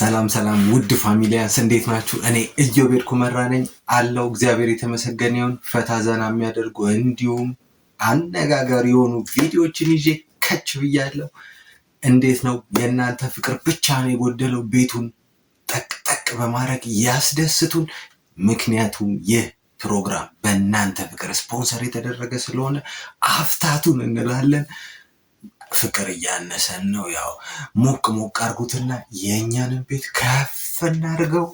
ሰላም ሰላም ውድ ፋሚሊያንስ እንዴት ናችሁ? እኔ ኢዮቤድ ኩመራ ነኝ አለው። እግዚአብሔር የተመሰገነ ይሁን። ፈታ ዘና የሚያደርጉ እንዲሁም አነጋጋሪ የሆኑ ቪዲዮዎችን ይዤ ከች ብያለሁ። እንዴት ነው የእናንተ ፍቅር ብቻ ነው የጎደለው? ቤቱን ጠቅ በማድረግ ያስደስቱን። ምክንያቱም ይህ ፕሮግራም በእናንተ ፍቅር ስፖንሰር የተደረገ ስለሆነ አፍታቱን እንላለን። ፍቅር እያነሰን ነው። ያው ሞቅ አርጉትና የእኛንን ቤት ከፍ እናድርገው።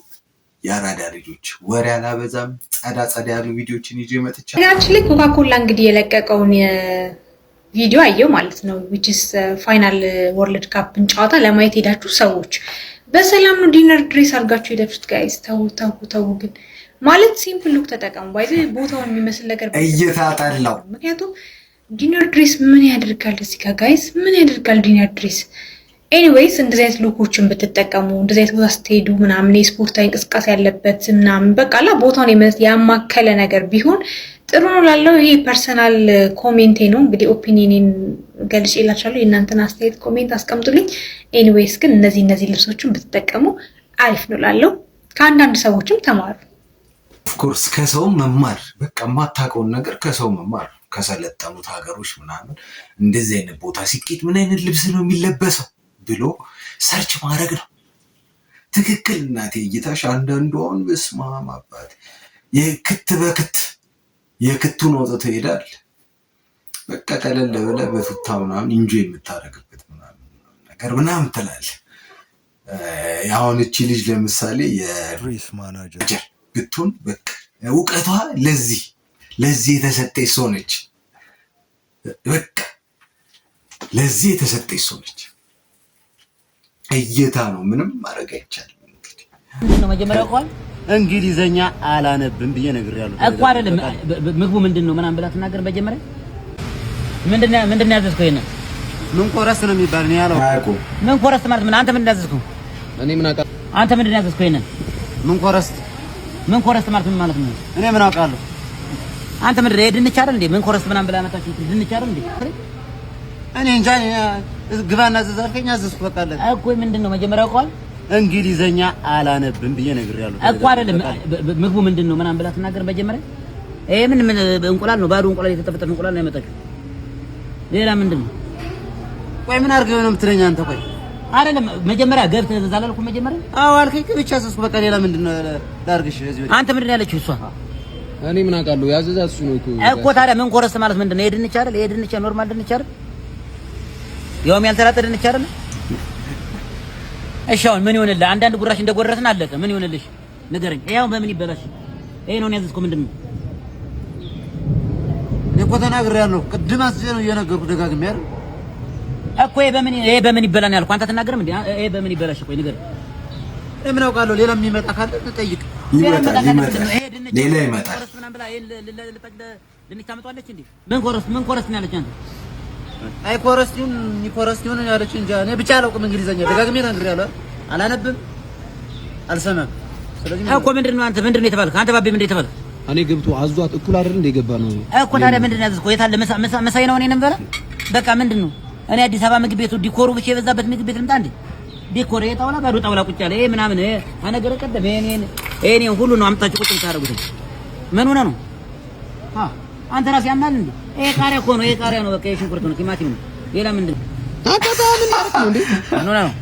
የአራዳ ልጆች ወሬ አላበዛም። ጸዳ ያሉ ቪዲዮችን ይዤ መጥቻለሁ። ነገራችን ላይ ኮካኮላ እንግዲህ የለቀቀውን ቪዲዮ አየው ማለት ነው። which is ፋይናል ወርልድ ካፕን ጨዋታ ለማየት ሄዳችሁ ሰዎች በሰላም ነው ዲነር ድሬስ አድርጋችሁ ሄዳችሁት? ጋይስ ተው ግን ማለት ሲምፕል ሉክ ተጠቀሙ። ባይዘ ቦታውን የሚመስል ነገር እየታጠላው ምክንያቱም ዲነር ድሬስ ምን ያደርጋል እዚህ ጋር ጋይስ? ምን ያደርጋል ዲነር ድሬስ? ኤኒዌይስ እንደዚህ አይነት ሉኮችን ብትጠቀሙ እንደዚህ አይነት ቦታ ስትሄዱ ምናምን የስፖርታዊ እንቅስቃሴ ያለበት ምናምን በቃ ቦታውን ያማከለ ነገር ቢሆን ጥሩ ነው ላለው። ይሄ ፐርሰናል ኮሜንቴ ነው እንግዲህ ኦፒኒየኔን ገልጬላችኋለሁ። የእናንተን አስተያየት ኮሜንት አስቀምጡልኝ። ኤኒዌይስ ግን እነዚህ ልብሶችን ብትጠቀሙ አሪፍ ነው ላለው። ከአንዳንድ ሰዎችም ተማሩ። ኦፍኮርስ ከሰው መማር በቃ የማታውቀውን ነገር ከሰው መማር ከሰለጠኑት ሀገሮች ምናምን እንደዚህ አይነት ቦታ ሲኬድ ምን አይነት ልብስ ነው የሚለበሰው ብሎ ሰርች ማድረግ ነው። ትክክል እናቴ እይታሽ። አንዳንዷን በስመ አብ አባት የክት በክት የክቱን ወጥቶ ይሄዳል። በቃ ቀለል ብለህ በቱታ ምናምን ኢንጆይ የምታደርግበት ነገር ምናምን ትላለህ። አሁን እቺ ልጅ ለምሳሌ የድሬስ ማናጀር ብትሆን በቃ እውቀቷ ለዚህ የተሰጠች ሰው ነች። በቃ ለዚህ የተሰጠች ሰው ነች። እይታ ነው፣ ምንም ማድረግ አይቻልም። እንግዲህ ነው መጀመሪያ ቋል እንግሊዘኛ አላነብም ብዬ ነግሬያለሁ እኮ አይደለም። ምግቡ ምንድነው ምናምን ብላ ተናገር። መጀመሪያ ምንድነው ያዘዝከው? ይሄን ምን ኮረስ ነው የሚባል ነው ያለው። ምን ኮረስ ማለት ምን? አንተ ምንድነው ያዘዝከው? እኔ ምን አውቃለሁ? አንተ ምንድነው ያዘዝከው? ይሄን ምን ኮረስ ማለት ምን ማለት ነው? እኔ ምን አውቃለሁ? አንተ ምንድነው የድንች አይደል እንዴ? ምን ኮረስ ምናምን ብላ መጣችሁ? ድንች አይደል እንዴ? እኔ እንጃ። ግባና ዘዛርከኝ አዘዝኩ። በቃ አለ እኮ ምንድነው መጀመሪያ ቋል እንግሊዘኛ አላነብም ብዬ ነግሬያለሁ እኮ አይደለም። ምግቡ ምንድነው ምናምን ብላ ተናገር መጀመሪያ። ይሄ ምን እንቁላል ነው? ባዶ እንቁላል የተጠፈጠፈ እንቁላል ነው ያመጣችው። ሌላ ምንድነው? ቆይ ምን አድርገው ነው የምትለኝ አንተ? ቆይ አይደለም መጀመሪያ ገብተህ እዛ አላልኩም መጀመሪያ? አዎ አልከኝ። ብቻ አዘዝኩ። በቃ ሌላ ምንድነው ላድርግሽ? አንተ ምንድነው ያለችው እሷ? እኔ ምን አውቃለሁ? ያዘዛት እሱ ነው እኮ። ታዲያ ምን ኮረስ ማለት ምንድነው? የድንች አይደል? የድንች ኖርማል ድንች አይደል? ያውም ያልተላጠ ድንች አይደል? እሺ አሁን ምን ይሆንልህ? አንዳንድ ጉራሽ እንደጎረስን አለቀ። ምን ይሆንልሽ ንገረኝ። ይሄው በምን ይበላሽ? ይሄ ነው ያዘዝኩ። ምንድነው? እኔ እኮ ተናግሬያለሁ። ቅድም አስቼ ነው እየነገርኩ ደጋግሜ አይደል እኮ። ይሄ በምን ይበላል ያልኩህ አንተ አትናገርም እንዴ? ይሄ በምን ይበላሽ? ቆይ ንገረኝ። እኔ ምን አውቃለሁ? ሌላ የሚመጣ ካለ ተጠይቅ። ይመጣል። ሌላ ይመጣል። ድንች ታመጣለች እንዴ? ምን ኮረስ ነው ያለች አንተ? አይ ኮረስቲውን ያለች እንጂ እኔ ብቻ አላውቅም እንግሊዘኛ። ደጋግሜ ነግሬያለሁ። አላነብም፣ አልሰማም። ስለዚህ እኮ ምንድነው አንተ ምንድነው የተባልክ? አንተ ባቤ ምንድነው የተባልክ? እኔ ገብቶ አዟት እኩል አይደል እንደ ገባ ነው እኮ። ታዲያ ምንድነው ያዝከው? የታለ መሳይ ነው? እኔ ነበር በቃ ምንድነው? እኔ አዲስ አበባ ምግብ ቤቱ ዲኮሩ ብቻ የበዛበት ምግብ ቤት ልምጣ እንዴ? ዲኮር የጣውላ ባዶ ጣውላ ቁጭ ያለ ይሄ ምናምን አነገረ ቀደም ይሄን ሁሉ ነው አምጣችሁ ቁጭ ታረጉት። ምን ሆነ ነው? አንተ ራስህ ያማል እንዴ? ይሄ ቃሪያ እኮ ነው። ይሄ ቃሪያ ነው። በቃ ይሄ ሽንኩርት ነው፣ ቲማቲም ነው። ሌላ ምንድነው? አንተ ምን ማለት ነው እንዴ? ምን ሆነ ነው?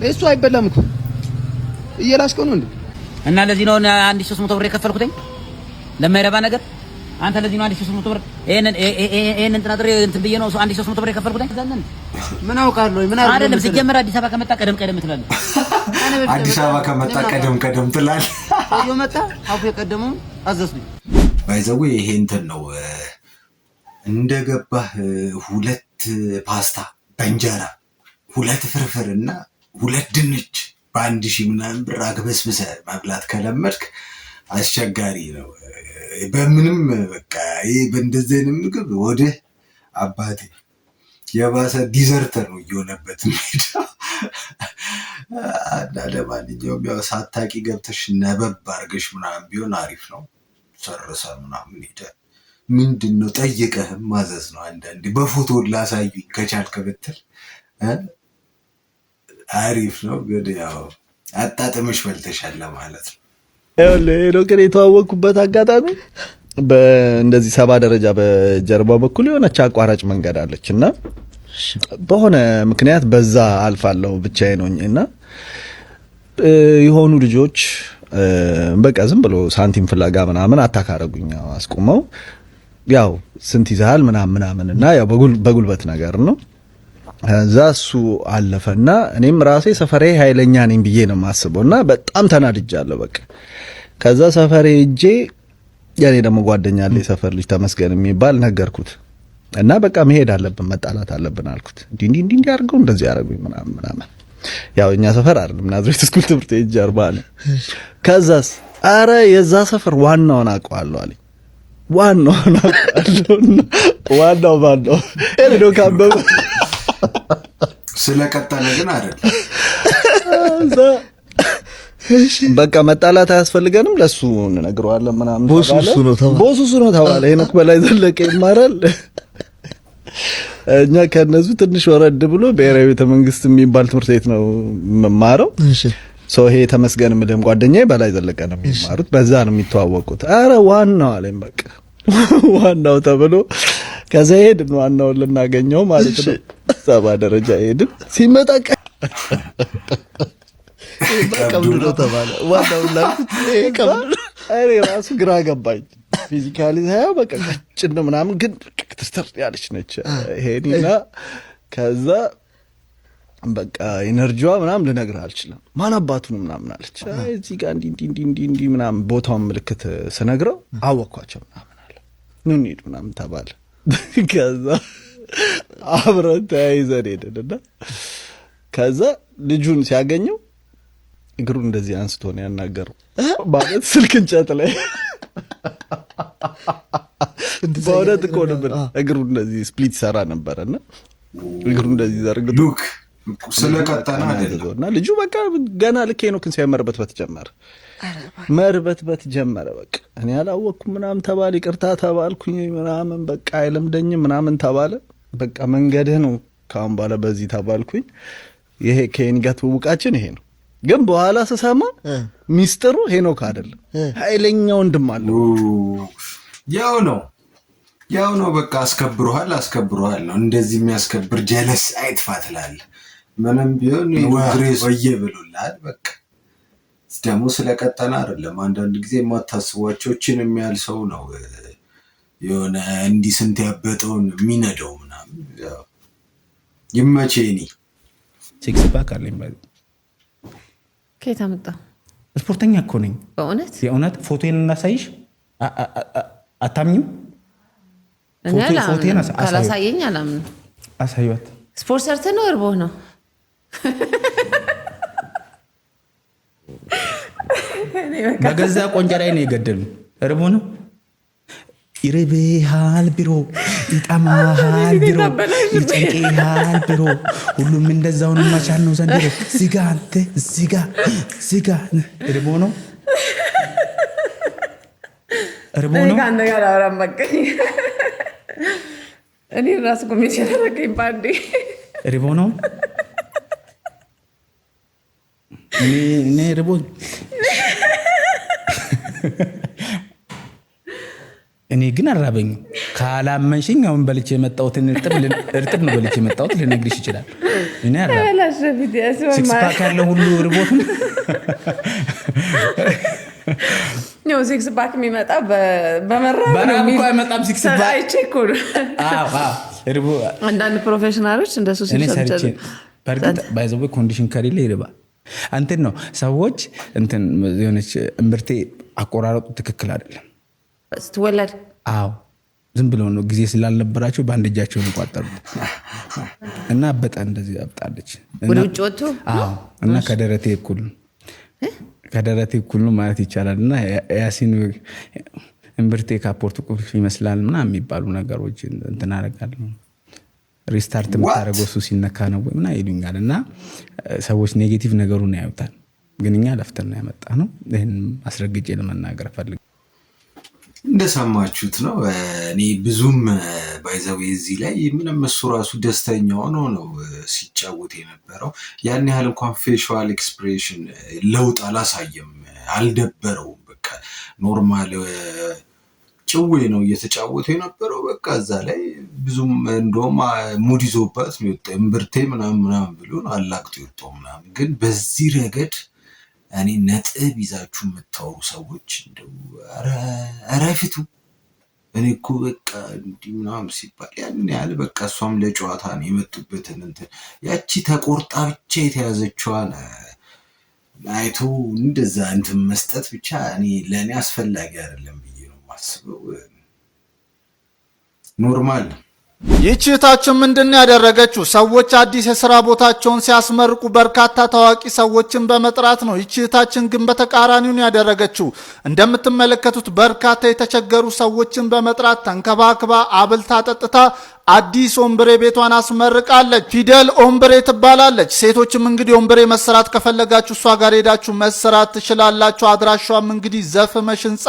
እሱ አይበላም እኮ እየላስከው ነው እንዴ? እና ለዚህ ነው 1300 ብር የከፈልኩትኝ ለማይረባ ነገር። አንተ ለዚህ ነው 1300 ብር ይሄንን ጥናጥሬ እንትን ብዬ ነው 1300 ብር የከፈልኩትኝ። ምን አውቃለሁ? ምን አይደለም ሲጀመር አዲስ አበባ ከመጣ ቀደም ትላለህ። አዲስ አበባ ከመጣ ቀደም ትላለህ። አዮ መጣ አፉ የቀደመው አዘዝኩኝ። ባይዘው ይሄ እንትን ነው እንደገባህ 2 ፓስታ በእንጀራ 2 ፍርፍርና 2 ድንች በ1000 ምናምን ብር አግበስብሰህ መብላት ከለመድክ አስቸጋሪ ነው። በምንም በቃ ይሄ በእንደዚህ አይነት ምግብ ወደ አባቴ የባሰ ዲዘርተር ነው እየሆነበት የሚሄደው። እና ለማንኛውም ያው ሳታቂ ገብተሽ ነበብ አድርገሽ ምናምን ቢሆን አሪፍ ነው። ሰርሰ ምናምን ሄደህ ምንድነው ጠይቀህም ማዘዝ ነው። አንዳንዴ በፎቶ ላሳዩኝ ከቻልክ ብትል አሪፍ ነው። ግን ያው አጣጥምሽ በልተሻል ማለት ነው። ይኸውልህ ግን የተዋወቅኩበት አጋጣሚ በእንደዚህ 70 ደረጃ በጀርባ በኩል የሆነች አቋራጭ መንገድ አለች እና በሆነ ምክንያት በዛ አልፋለሁ ብቻዬን ሆኜና የሆኑ ልጆች በቃ ዝም ብሎ ሳንቲም ፍላጋ ምናምን አታካረጉኝ አስቆመው ያው ስንት ይዛል ምናምን እና ያው በጉልበት ነገር ነው። እዛ እሱ አለፈና እኔም ራሴ ሰፈሬ ኃይለኛ ነኝ ብዬ ነው የማስበውና በጣም ተናድጃለሁ። በቃ ከዛ ሰፈሬ እጄ ያኔ ደግሞ ጓደኛ አለ ሰፈር ልጅ ተመስገን የሚባል ነገርኩት እና በቃ መሄድ አለብን መጣላት አለብን አልኩት። እንዲ አድርገው እንደዚህ ያደርጉኝ ምናምን ያው እኛ ሰፈር አይደለም ናዝሬት ስኩል ትምህርት ቤት ጀርባ አለ። ከዛስ አረ የዛ ሰፈር ዋናውን አውቀዋለሁ አለኝ። ዋናውን ባለው ኤልዶ ካበበ ስለቀጠለ ግን አይደለም በቃ መጣላት አያስፈልገንም ለሱ እንነግረዋለን ምናምን ቦሱ ነው ተባለ። ሄኖክ በላይ ዘለቀ ይማራል። እኛ ከነሱ ትንሽ ወረድ ብሎ ብሔራዊ ቤተ መንግስት የሚባል ትምህርት ቤት ነው መማረው። ሰው ይሄ ተመስገን ምለም ጓደኛዬ በላይ ዘለቀ ነው የሚማሩት። በዛ ነው የሚተዋወቁት። አረ ዋናው አለኝ በቃ ዋናው ተብሎ ከዛ ሄድን ዋናውን ልናገኘው ማለት ነው። 70 ደረጃ ሄድን። ሲመጣ ቀብዱ ነው ተባለ። ዋናው ላኩት ቀብዱ። አሬ ራሱ ግራ ገባኝ። ፊዚካሊ ሳይሆን በቃ ጭን ምናምን ግን ክትስተር ያለች ነች ሄዲና ከዛ በቃ ኢነርጂዋ ምናምን ልነግርህ አልችልም። ማን አባቱን ምናምን አለች። እዚህ ጋር እንዲ ምናምን ቦታውን ምልክት ስነግረው አወኳቸው ምናምን አለ። ኑ እንሂድ ምናምን ተባለ። ከዛ አብረን ተያይዘን ሄድንና ከዛ ልጁን ሲያገኘው እግሩን እንደዚህ አንስቶ ነው ያናገረው። ማለት ስልክ እንጨት ላይ በእውነት እኮ ነበር እግሩን እንደዚህ ስፕሊት ሰራ ነበረና እግሩን እንደዚህ ዘርግቶ ሉክ ስለቀጠና አይደለና ልጁ በቃ ገና ልክ ሄኖክን ሲያመርበት ጀመረ። በቃ እኔ አላወቅኩም ምናምን ተባለ። ይቅርታ ተባልኩኝ ምናምን በቃ አይለምደኝም ምናምን ተባለ። በቃ መንገድህ ነው ካሁን በኋላ በዚህ ተባልኩኝ። ይሄ ከኔ ጋር ትውውቃችን ይሄ ነው። ግን በኋላ ስሰማ ሚስጥሩ ሄኖክ አይደለም ኃይለኛ ወንድም አለው። ያው ነው በቃ አስከብሮሃል ነው። እንደዚህ የሚያስከብር ጀለስ አይጥፋትላል። ምንም ቢሆን ግሬስ ወየ ብሎላል። በቃ ደግሞ ስለቀጠና አይደለም። አንዳንድ ጊዜ የማታስቧቸው እችን የሚያል ሰው ነው የሆነ እንዲህ ስንት ያበጠውን የሚነደው ምናምን። ይመቼኒ ሲክስ ፓክ አለኝ ባይ ከየት አመጣ? ስፖርተኛ እኮ ነኝ በእውነት የእውነት ፎቶዬን እናሳይሽ። አታምኝም? ፎቶዬን ካላሳየኝ አላምንም። አሳዩት። ስፖርት ሰርተህ ነው እርቦህ ነው? በገዛ ቆንጨራዬ ነው የገደሉ። እርቦ ነው። ይርብሃል ቢሮ ይጠማሃል ቢሮ ይጨንቅሃል ቢሮ ሁሉም እንደዛው ነው። መቻል ነው ዘንድሮ። ዝጋ አንተ ዝጋ። እርቦ ነው። ከአንተ ጋር አውራም በቃኝ። እኔ ራሱ ኮሚቴ ያደረገኝ ባንዴ እርቦ ነው። እኔ እርቦ እኔ ግን አራበኝ። ካላመንሽኝ አሁን በልቼ የመጣሁትን እርጥብ ነው በልቼ የመጣሁት ልነግርሽ ይችላል። እኔ አራበኝ። ሲክስ ፓክ ያለው ሁሉ እርቦት ነው። ሲክስ ፓክ የሚመጣ በመራብ እኮ አይመጣም። ሲክስ ፓክ አይቼ እኮ ነው። አንዳንድ ፕሮፌሽናሎች እንደሱ ሲሰሩ በእርግጥ ባይዘው ኮንዲሽን ከሌለ ይርባል። እንትን ነው ሰዎች እንትን የሆነች እምብርቴ አቆራረጡ ትክክል አይደለም ስትወለድ። አዎ ዝም ብለው ነው ጊዜ ስላልነበራቸው በአንድ እጃቸው ነው ቋጠሩት እና በጣም እንደዚህ አብጣለች ወደ ውጭ ወጥቶ። አዎ እና ከደረቴ እኩል ነው ማለት ይቻላል። እና ያሲን እምብርቴ ካፖርት ቁልፍ ይመስላል ምናምን የሚባሉ ነገሮች እንትን አደርጋለሁ። ሪስታርት የምታደርገው እሱ ሲነካ ነው ወይ ምናምን ይሉኛል። እና ሰዎች ኔጌቲቭ ነገሩን ያዩታል። ግን እኛ ለፍተን ነው ያመጣ ነው። ይህን አስረግጬ ለመናገር ፈልግ እንደሰማችሁት ነው። እኔ ብዙም ባይዘው እዚህ ላይ ምንም እሱ ራሱ ደስተኛ ሆኖ ነው ሲጫወት የነበረው። ያን ያህል እንኳን ፌሻል ኤክስፕሬሽን ለውጥ አላሳየም፣ አልደበረውም። በቃ ኖርማል ጭዌ ነው እየተጫወተ የነበረው። በቃ እዛ ላይ ብዙም እንደውም ሙድ ይዞባት ነው የወጣው። እምብርቴ ምናምን ብሎ አላግጦ የወጣው ምናምን። ግን በዚህ ረገድ እኔ ነጥብ ይዛችሁ የምታወሩ ሰዎች እንደው ኧረ ፊቱ እኔ እኮ በቃ እንዲህ ምናምን ሲባል ያን ያህል በቃ እሷም ለጨዋታ ነው የመጡበትን እንትን ያቺ ተቆርጣ ብቻ የተያዘችዋን አይቶ እንደዛ እንትን መስጠት ብቻ እኔ ለእኔ አስፈላጊ አይደለም ብዬ ነው የማስበው። ኖርማል ነው። ይህች እህታችን ምንድን ያደረገችው? ሰዎች አዲስ የስራ ቦታቸውን ሲያስመርቁ በርካታ ታዋቂ ሰዎችን በመጥራት ነው። ይህች እህታችን ግን በተቃራኒው ያደረገችው። እንደምትመለከቱት በርካታ የተቸገሩ ሰዎችን በመጥራት ተንከባክባ አብልታ ጠጥታ አዲስ ኦምብሬ ቤቷን አስመርቃለች። ፊደል ኦምብሬ ትባላለች። ሴቶችም እንግዲህ ኦምብሬ መሰራት ከፈለጋችሁ እሷ ጋር ሄዳችሁ መሰራት ትችላላችሁ። አድራሻዋም እንግዲህ ዘፍመሽ ህንፃ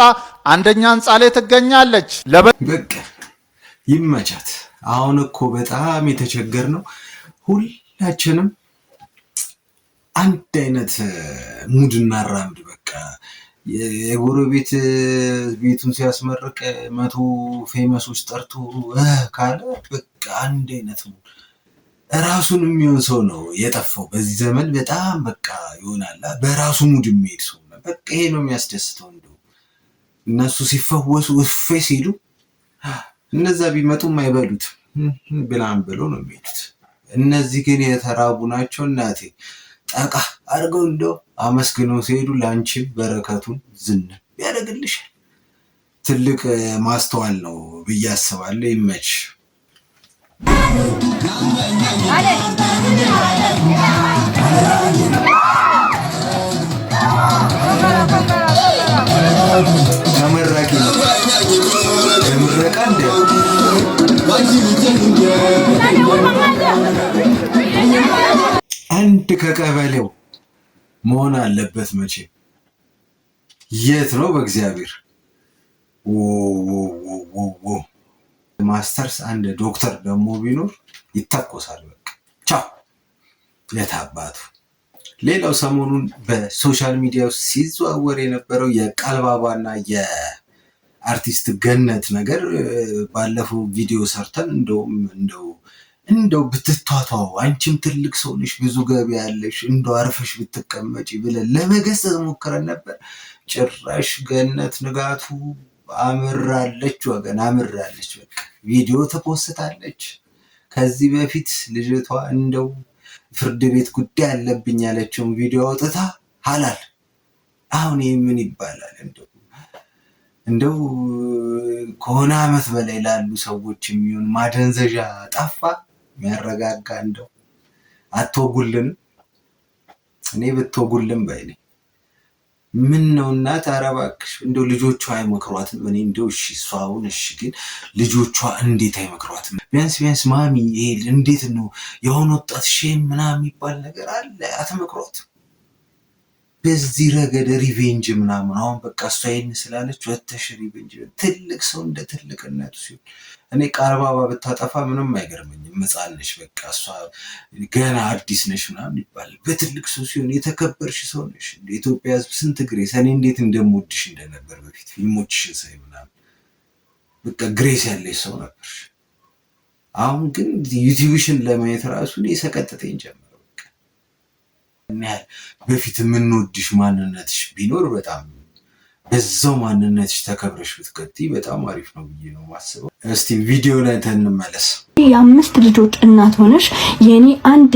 1ኛ ህንፃ ላይ ትገኛለች። በቃ ይመቻት። አሁን እኮ በጣም የተቸገር ነው ሁላችንም አንድ አይነት ሙድ እናራምድ። በቃ የጎረቤት ቤቱን ሲያስመርቅ 100 ፌመሶች ጠርቶ ካለ በቃ አንድ አይነት ሙድ ራሱን የሚሆን ሰው ነው የጠፋው በዚህ ዘመን። በጣም በቃ ይሆናል በራሱ ሙድ የሚሄድ ሰው ነው። በቃ ይሄ ነው የሚያስደስተው። እንደው እነሱ ሲፈወሱ እፌ ሲሉ እነዛ ቢመጡም አይበሉትም ብላን ብሎ ነው የሚሄዱት። እነዚህ ግን የተራቡ ናቸው። እናቴ ጠቃ አድርገው እንደው አመስግነው ሲሄዱ ለአንቺም በረከቱን ዝን ያደርግልሻል። ትልቅ ማስተዋል ነው ብዬ አስባለሁ። ይመች። ተመራቂ ነው የምረቃ እንደ አንድ ከቀበሌው መሆን አለበት መቼ። የት ነው በእግዚአብሔር ማስተርስ አንድ ዶክተር ደግሞ ቢኖር ይተኮሳል። በቃ ቻው የታባቱ። ሌላው ሰሞኑን በሶሻል ሚዲያ ውስጥ ሲዘዋወር የነበረው የቃልባባና የአርቲስት ገነት ነገር ባለፈው ቪዲዮ ሰርተን እንደው ብትቷቷው አንቺም ትልቅ ሰው ነሽ፣ ብዙ ገቢ ያለሽ፣ እንደው አርፈሽ ብትቀመጪ ብለን ለመገሰጽ ሞክረን ነበር። ጭራሽ ገነት ንጋቱ አምራለች ወገን፣ አምራለች። በቃ ቪዲዮ ተፖስታለች። ከዚህ በፊት ልጅቷ እንደው ፍርድ ቤት ጉዳይ አለብኝ ያለችውን ቪዲዮ አውጥታ ሀላል። አሁን ይህ ምን ይባላል? እንደው ከሆነ ዓመት በላይ ላሉ ሰዎች የሚሆን ማደንዘዣ ጠፋ የሚያረጋጋ። እንደው አትወጉልንም? እኔ ብትወጉልን ባይ ነኝ። ምን ነው እናት፣ ኧረ እባክሽ እንደው ልጆቿ አይመክሯትም? እኔ እንደው እሺ እሷ አሁን እሺ፣ ግን ልጆቿ እንዴት አይመክሯትም? ቢያንስ ማሚ ይሄ እንዴት ነው የሆነ ወጣት ሼም ምናምን የሚባል ነገር አለ፣ አትመክሯትም? በዚህ ረገድ ሪቬንጅ ምናምን አሁን በቃ እሷ ይሄን ስላለች ወተሽ ሪቬንጅ። ትልቅ ሰው እንደ ትልቅነቱ ሲሆን እኔ ቃልባባ ብታጠፋ ምንም አይገርመኝም። ሕፃን ነሽ፣ በቃ እሷ ገና አዲስ ነሽ ምናምን ይባላል። በትልቅ ሰው ሲሆን የተከበርሽ ሰው ነሽ። እንደ ኢትዮጵያ ሕዝብ ስንት ግሬስ፣ እኔ እንዴት እንደምወድሽ እንደነበር በፊት ፊልሞችሽን ሳይ ምናምን በቃ ግሬስ ያለሽ ሰው ነበርሽ። አሁን ግን ዩቲዩብሽን ለማየት ራሱ እኔ ሰቀጥተኝ ጀመረ። በፊት የምንወድሽ ማንነትሽ ቢኖር በጣም በዛው ማንነትሽ ተከብረሽ ብትቀጥይ በጣም አሪፍ ነው ብዬ ነው ማስበው። እስቲ ቪዲዮ ላይ እንመለስ። የ5 ልጆች እናት ሆነሽ የኔ አንድ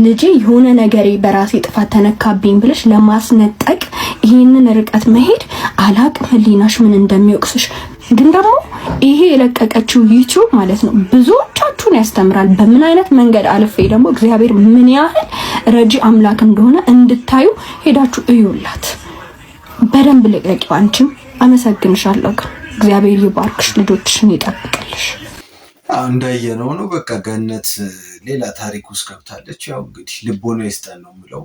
ልጅ የሆነ ነገሬ በራሴ ጥፋት ተነካብኝ ብለሽ ለማስነጠቅ ይሄንን ርቀት መሄድ አላቅም። ህሊናሽ ምን እንደሚወቅስሽ ግን ደግሞ ይሄ የለቀቀችው ዩቲዩብ ማለት ነው ብዙዎቻችሁን ያስተምራል። በምን አይነት መንገድ አልፌ ደግሞ እግዚአብሔር ምን ያህል ረጂ አምላክ እንደሆነ እንድታዩ ሄዳችሁ እዩላት። በደንብ ልቀቂው። አንቺም አመሰግንሻለሁ። እግዚአብሔር ይባርክሽ፣ ልጆችሽን ይጠብቅልሽ። እንዳየነው ነው። በቃ ገነት ሌላ ታሪክ ውስጥ ገብታለች። ያው እንግዲህ ልቦና ይስጠን ነው የምለው።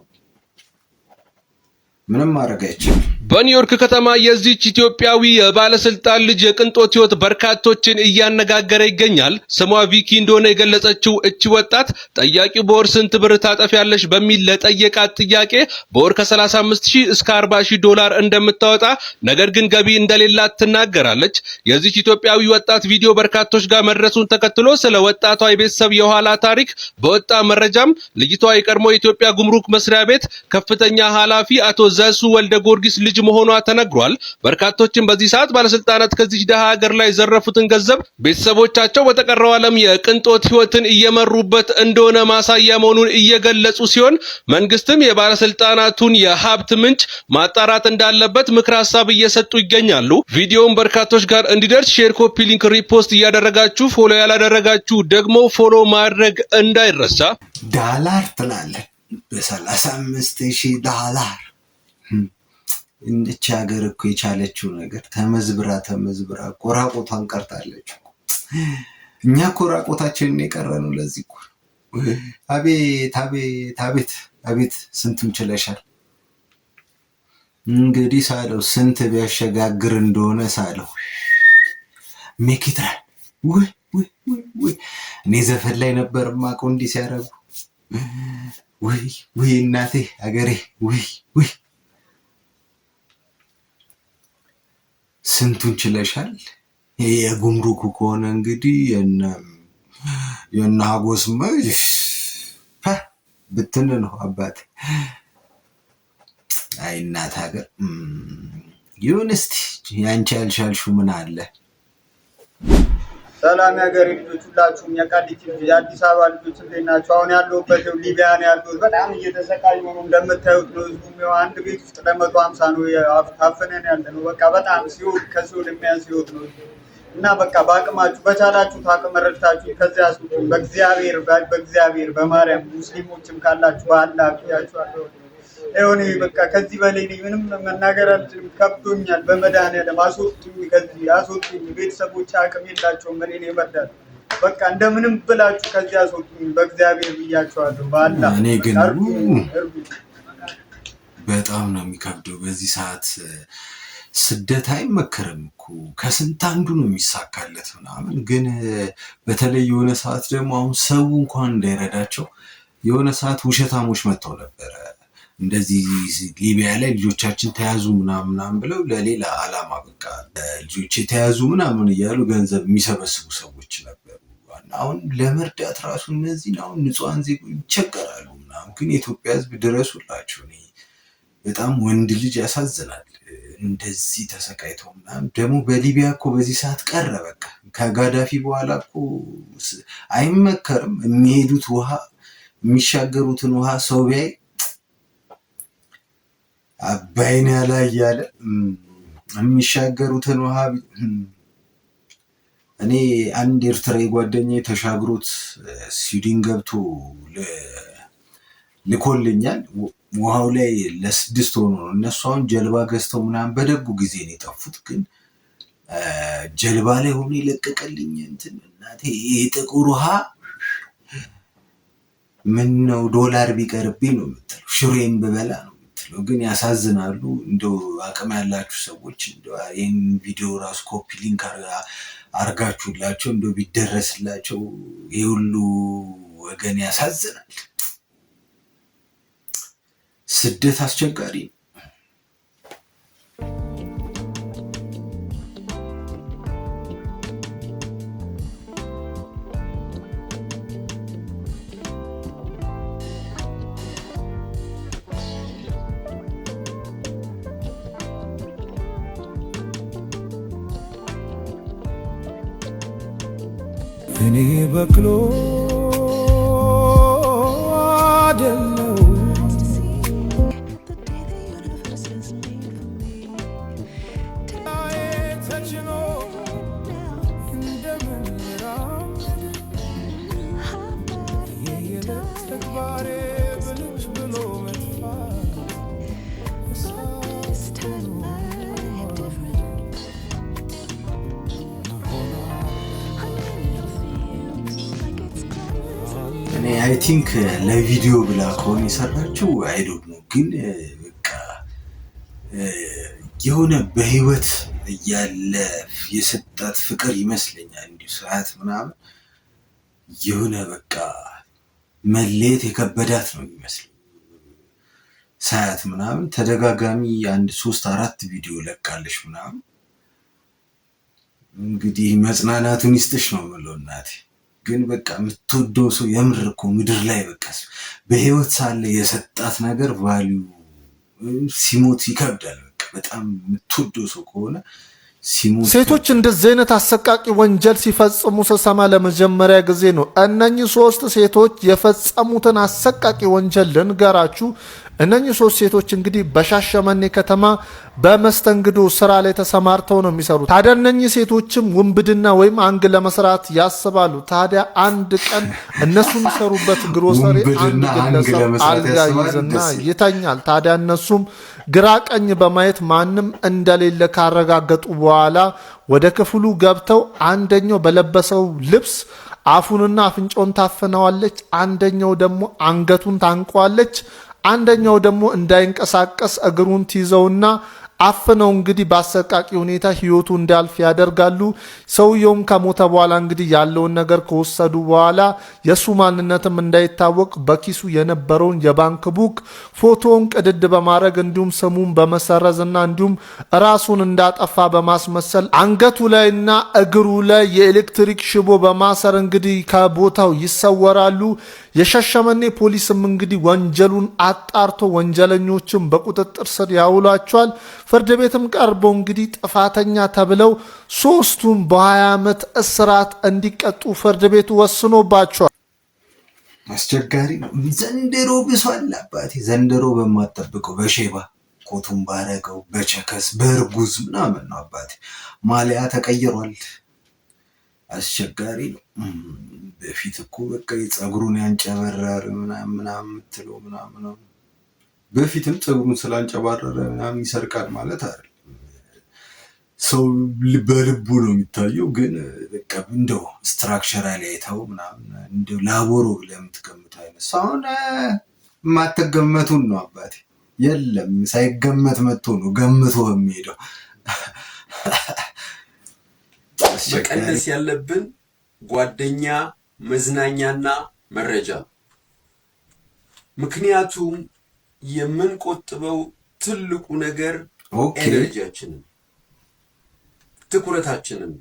ምንም ማድረግ አይቻልም። በኒውዮርክ ከተማ የዚች ኢትዮጵያዊ የባለስልጣን ልጅ የቅንጦት ህይወት በርካቶችን እያነጋገረ ይገኛል። ስሟ ቪኪ እንደሆነ የገለጸችው እቺ ወጣት ጠያቂው በወር ስንት ብር ታጠፊያለሽ በሚል ለጠየቃት ጥያቄ በወር ከ35,000 እስከ 40,000 ዶላር እንደምታወጣ ነገር ግን ገቢ እንደሌላት ትናገራለች። የዚች ኢትዮጵያዊ ወጣት ቪዲዮ በርካቶች ጋር መድረሱን ተከትሎ ስለ ወጣቷ የቤተሰብ የኋላ ታሪክ በወጣ መረጃም ልጅቷ የቀድሞ የኢትዮጵያ ጉምሩክ መስሪያ ቤት ከፍተኛ ኃላፊ አቶ ዘሱ ወልደ ጊዮርጊስ ልጅ መሆኗ ተነግሯል። በርካቶችም በዚህ ሰዓት ባለስልጣናት ከዚህ ደሃ ሀገር ላይ ዘረፉትን ገንዘብ ቤተሰቦቻቸው በተቀረው ዓለም የቅንጦት ህይወትን እየመሩበት እንደሆነ ማሳያ መሆኑን እየገለጹ ሲሆን መንግስትም የባለስልጣናቱን የሀብት ምንጭ ማጣራት እንዳለበት ምክር ሀሳብ እየሰጡ ይገኛሉ። ቪዲዮውን በርካቶች ጋር እንዲደርስ ሼር፣ ኮፒ ሊንክ፣ ሪፖስት እያደረጋችሁ ፎሎ ያላደረጋችሁ ደግሞ ፎሎ ማድረግ እንዳይረሳ። ዳላር ትላለህ በ35,000 ዳላር እንድቻ ሀገር እኮ የቻለችው ነገር ተመዝብራ ቆራቆቷን ቀርታለች። እኛ ቆራቆታችንን የቀረነው ለዚህ እኮ። አቤት አቤት አቤት አቤት ስንቱን ችለሻል። እንግዲህ ሳለው ስንት ቢያሸጋግር እንደሆነ ሳለው ሜኪትራ ወይ እኔ ዘፈን ላይ ነበር ማቆ እንዲህ ሲያረጉ ወይ እናቴ ሀገሬ ወይ ስንቱን ችለሻል። የጉምሩኩ ከሆነ እንግዲህ የነ ሀጎስማ ብትን ነው አባቴ። አይ እናት ሀገር ይሁን። እስቲ ያንቺ ያልሻልሽው ምን አለ? ሰላም ያገሬ ልጆች ሁላችሁም፣ የቃሊቲ የአዲስ አበባ ልጆች እንዴት ናቸው? አሁን ያለሁበት ሊቢያ ነው ያለሁት። በጣም እየተሰቃዩ ነው እንደምታዩት ነው። ህዝቡም አንድ ቤት ውስጥ ለ150 ነው ታፍነን ያለ ነው። በቃ በጣም ሲኦል ከሲኦል የሚያንስ ህይወት ነው እና በቃ በአቅማችሁ በቻላችሁ አቅም ረድታችሁ ከዚያ ያስወጡኝ በእግዚአብሔር በማርያም። ሙስሊሞችም ካላችሁ በአላህ ብያችኋለሁ። እኔ በቃ ከዚህ በላይ ምንም መናገር አልችልም፣ ከብዶኛል። በመድኃኒዓለም አስወጡኝ፣ ከዚህ አስወጡኝ። ቤተሰቦች አቅም የላቸውም እኔን የመርዳት። በቃ እንደምንም ብላችሁ ከዚህ አስወጡኝ በእግዚአብሔር ብያችኋለሁ። በአላህ እኔ ግን በጣም ነው የሚከብደው በዚህ ሰዓት። ስደት አይመከርም እኮ ከስንት አንዱ ነው የሚሳካለት ምናምን። ግን በተለይ የሆነ ሰዓት ደግሞ አሁን ሰው እንኳን እንዳይረዳቸው የሆነ ሰዓት ውሸታሞች መጥተው ነበረ እንደዚህ ሊቢያ ላይ ልጆቻችን ተያዙ ምናምን ብለው ለሌላ አላማ በቃ ልጆች የተያዙ ምናምን እያሉ ገንዘብ የሚሰበስቡ ሰዎች ነበሩ። አሁን ለመርዳት ራሱ እነዚህን አሁን ንጹሃን ዜጎች ይቸገራሉ ምናምን። ግን የኢትዮጵያ ሕዝብ ድረሱላቸው። እኔ በጣም ወንድ ልጅ ያሳዝናል እንደዚህ ተሰቃይተው ምናምን። ደግሞ በሊቢያ እኮ በዚህ ሰዓት ቀረ በቃ ከጋዳፊ በኋላ እኮ አይመከርም። የሚሄዱት ውሃ የሚሻገሩትን ውሃ ሰው ቢያይ አባይን ያላይ ያለ የሚሻገሩትን ውሃ እኔ አንድ ኤርትራዊ ጓደኛዬ ተሻግሮት ስዊድን ገብቶ ልኮልኛል። ውሃው ላይ ለ6 ሆኖ ነው። እነሱ አሁን ጀልባ ገዝተው ምናምን በደጉ ጊዜ ነው የጠፉት። ግን ጀልባ ላይ ሆኖ ይለቀቀልኝ እንትን እናቴ የጥቁር ውሃ ምን ነው ዶላር ቢቀርብኝ ነው የምትለው፣ ሽሬን ብበላ ነው የምትለው። ግን ያሳዝናሉ። እንደው አቅም ያላችሁ ሰዎች እንደው ይህን ቪዲዮ ራሱ ኮፒ ሊንክ አርጋችሁላቸው እንደው ቢደረስላቸው ይህ ሁሉ ወገን ያሳዝናል። ስደት አስቸጋሪ ነው። እኔ በቅሎ አይደለም እኔ አይ ቲንክ ለቪዲዮ ብላ ከሆነ የሰራችው አይዶንት ነው። ግን በቃ የሆነ በህይወት እያለ የሰጣት ፍቅር ይመስለኛል። እንዲሁ ሰዓት ምናምን የሆነ በቃ መለየት የከበዳት ነው የሚመስለው። ሰዓት ምናምን ተደጋጋሚ 1-3-4 ቪዲዮ ለቃለች ምናምን። እንግዲህ መጽናናቱን ይስጥሽ ነው የምለው እናቴ። ግን በቃ የምትወደው ሰው የምር እኮ ምድር ላይ በቃ በህይወት ሳለ የሰጣት ነገር ቫልዩ ሲሞት ይከብዳል። በቃ በጣም የምትወደው ሰው ከሆነ ሴቶች እንደዚህ አይነት አሰቃቂ ወንጀል ሲፈጽሙ ስሰማ ለመጀመሪያ ጊዜ ነው። እነኚህ 3 ሴቶች የፈጸሙትን አሰቃቂ ወንጀል ልንገራችሁ። እነኚህ 3 ሴቶች እንግዲህ በሻሸመኔ ከተማ በመስተንግዶ ስራ ላይ ተሰማርተው ነው የሚሰሩት። ታዲያ እነኚህ ሴቶችም ውንብድና ወይም አንግ ለመስራት ያስባሉ። ታዲያ አንድ ቀን እነሱ የሚሰሩበት ግሮሰሪ አንድ ግለሰብ አልጋ ይዝና ይተኛል። ታዲያ እነሱም ግራ ቀኝ በማየት ማንም እንደሌለ ካረጋገጡ በኋላ ወደ ክፍሉ ገብተው አንደኛው በለበሰው ልብስ አፉንና አፍንጫውን ታፍነዋለች፣ አንደኛው ደግሞ አንገቱን ታንቋለች፣ አንደኛው ደግሞ እንዳይንቀሳቀስ እግሩን ትይዘውና አፍነው እንግዲህ በአሰቃቂ ሁኔታ ህይወቱ እንዲያልፍ ያደርጋሉ። ሰውየውም ከሞተ በኋላ እንግዲህ ያለውን ነገር ከወሰዱ በኋላ የሱ ማንነትም እንዳይታወቅ በኪሱ የነበረውን የባንክ ቡክ ፎቶውን ቅድድ በማድረግ እንዲሁም ስሙን በመሰረዝና እንዲሁም ራሱን እንዳጠፋ በማስመሰል አንገቱ ላይና እግሩ ላይ የኤሌክትሪክ ሽቦ በማሰር እንግዲህ ከቦታው ይሰወራሉ። የሻሸመኔ ፖሊስም እንግዲህ ወንጀሉን አጣርቶ ወንጀለኞችን በቁጥጥር ስር ያውላቸዋል። ፍርድ ቤትም ቀርበው እንግዲህ ጥፋተኛ ተብለው 3ቱም በ20 ዓመት እስራት እንዲቀጡ ፍርድ ቤቱ ወስኖባቸዋል። አስቸጋሪ ነው። ዘንድሮ ብሷል አባቴ። ዘንድሮ በማጠብቀው በሼባ ኮቱን ባረገው በቸከስ በእርጉዝ ምናምን ነው አባቴ። ማሊያ ተቀይሯል። አስቸጋሪ ነው። በፊት እኮ በቃ የፀጉሩን ያንጨበረር ምናምን የምትለው ምናምን ነው። በፊትም ፀጉሩን ስላንጨባረረ ምናምን ይሰርቃል ማለት አይደለም። ሰው በልቡ ነው የሚታየው። ግን በቃ እንደው ስትራክቸራሊ አይተው ምናምን እንደው ላቦሮ ብለህ የምትገምተው አይነት ሰውን የማትገመቱን ነው አባቴ። የለም ሳይገመት መጥቶ ነው ገምቶ የሚሄደው። መቀነስ ያለብን ጓደኛ፣ መዝናኛና መረጃ። ምክንያቱም የምንቆጥበው ትልቁ ነገር ኤነርጂያችንን፣ ትኩረታችንን።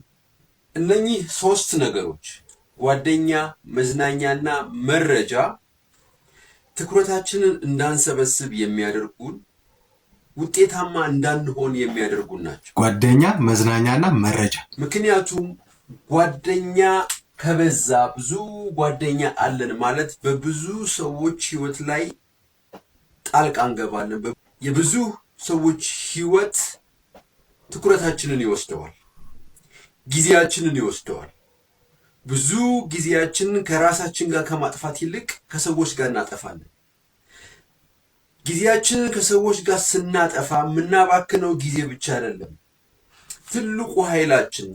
እነኚህ 3 ነገሮች ጓደኛ፣ መዝናኛና መረጃ ትኩረታችንን እንዳንሰበስብ የሚያደርጉን፣ ውጤታማ እንዳንሆን የሚያደርጉን ናቸው። ጓደኛ፣ መዝናኛና መረጃ። ምክንያቱም ጓደኛ ከበዛ ብዙ ጓደኛ አለን ማለት በብዙ ሰዎች ህይወት ላይ ጣልቃ እንገባለን። የብዙ ሰዎች ህይወት ትኩረታችንን ይወስደዋል፣ ጊዜያችንን ይወስደዋል። ብዙ ጊዜያችንን ከራሳችን ጋር ከማጥፋት ይልቅ ከሰዎች ጋር እናጠፋለን። ጊዜያችንን ከሰዎች ጋር ስናጠፋ የምናባክነው ጊዜ ብቻ አይደለም። ትልቁ ኃይላችን፣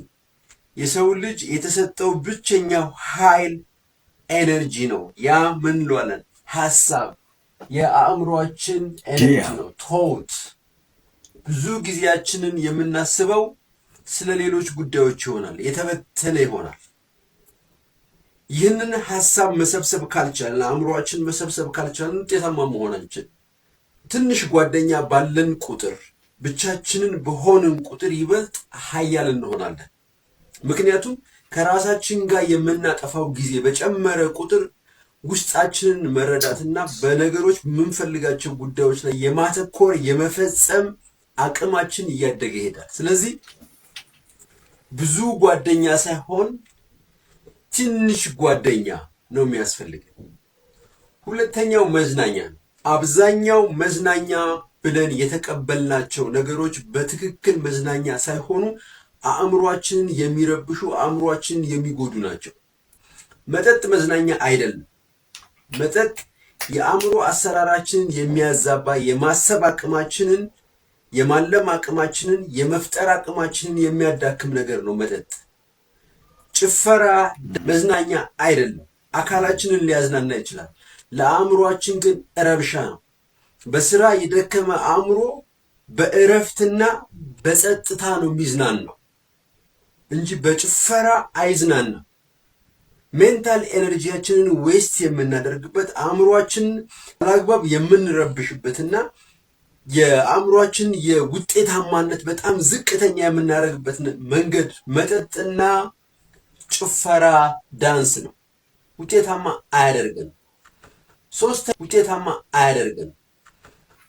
የሰው ልጅ የተሰጠው ብቸኛው ኃይል ኤነርጂ ነው። ያ ምን እንለዋለን? ሐሳብ፣ የአእምሮአችን ኤነርጂ ነው። ቶት ብዙ ጊዜያችንን የምናስበው ስለ ሌሎች ጉዳዮች ይሆናል፣ የተበተነ ይሆናል። ይህንን ሐሳብ መሰብሰብ ካልቻልን፣ አእምሮአችን መሰብሰብ ካልቻልን ውጤታማ መሆን አንችልም። ትንሽ ጓደኛ ባለን ቁጥር፣ ብቻችንን በሆንን ቁጥር ይበልጥ ኃያል እንሆናለን። ምክንያቱም ከራሳችን ጋር የምናጠፋው ጊዜ በጨመረ ቁጥር ውስጣችንን መረዳትና በነገሮች የምንፈልጋቸው ጉዳዮች ላይ የማተኮር የመፈጸም አቅማችን እያደገ ይሄዳል። ስለዚህ ብዙ ጓደኛ ሳይሆን ትንሽ ጓደኛ ነው የሚያስፈልገን። ሁለተኛው መዝናኛ ነው። አብዛኛው መዝናኛ ብለን የተቀበልናቸው ነገሮች በትክክል መዝናኛ ሳይሆኑ አእምሮአችንን የሚረብሹ፣ አእምሮአችንን የሚጎዱ ናቸው። መጠጥ መዝናኛ አይደለም። መጠጥ የአእምሮ አሰራራችንን የሚያዛባ፣ የማሰብ አቅማችንን፣ የማለም አቅማችንን፣ የመፍጠር አቅማችንን የሚያዳክም ነገር ነው መጠጥ። ጭፈራ መዝናኛ አይደለም። አካላችንን ሊያዝናና ይችላል፣ ለአእምሮአችን ግን ረብሻ ነው። በስራ የደከመ አእምሮ በእረፍትና በጸጥታ ነው የሚዝናናው እንጂ በጭፈራ አይዝናናም። ሜንታል ኤነርጂያችንን ዌስት የምናደርግበት አእምሮአችንን አላግባብ የምንረብሽበትና የአእምሮአችን የውጤታማነት በጣም ዝቅተኛ የምናደርግበት መንገድ መጠጥና ጭፈራ ዳንስ ነው። ውጤታማ አያደርገን።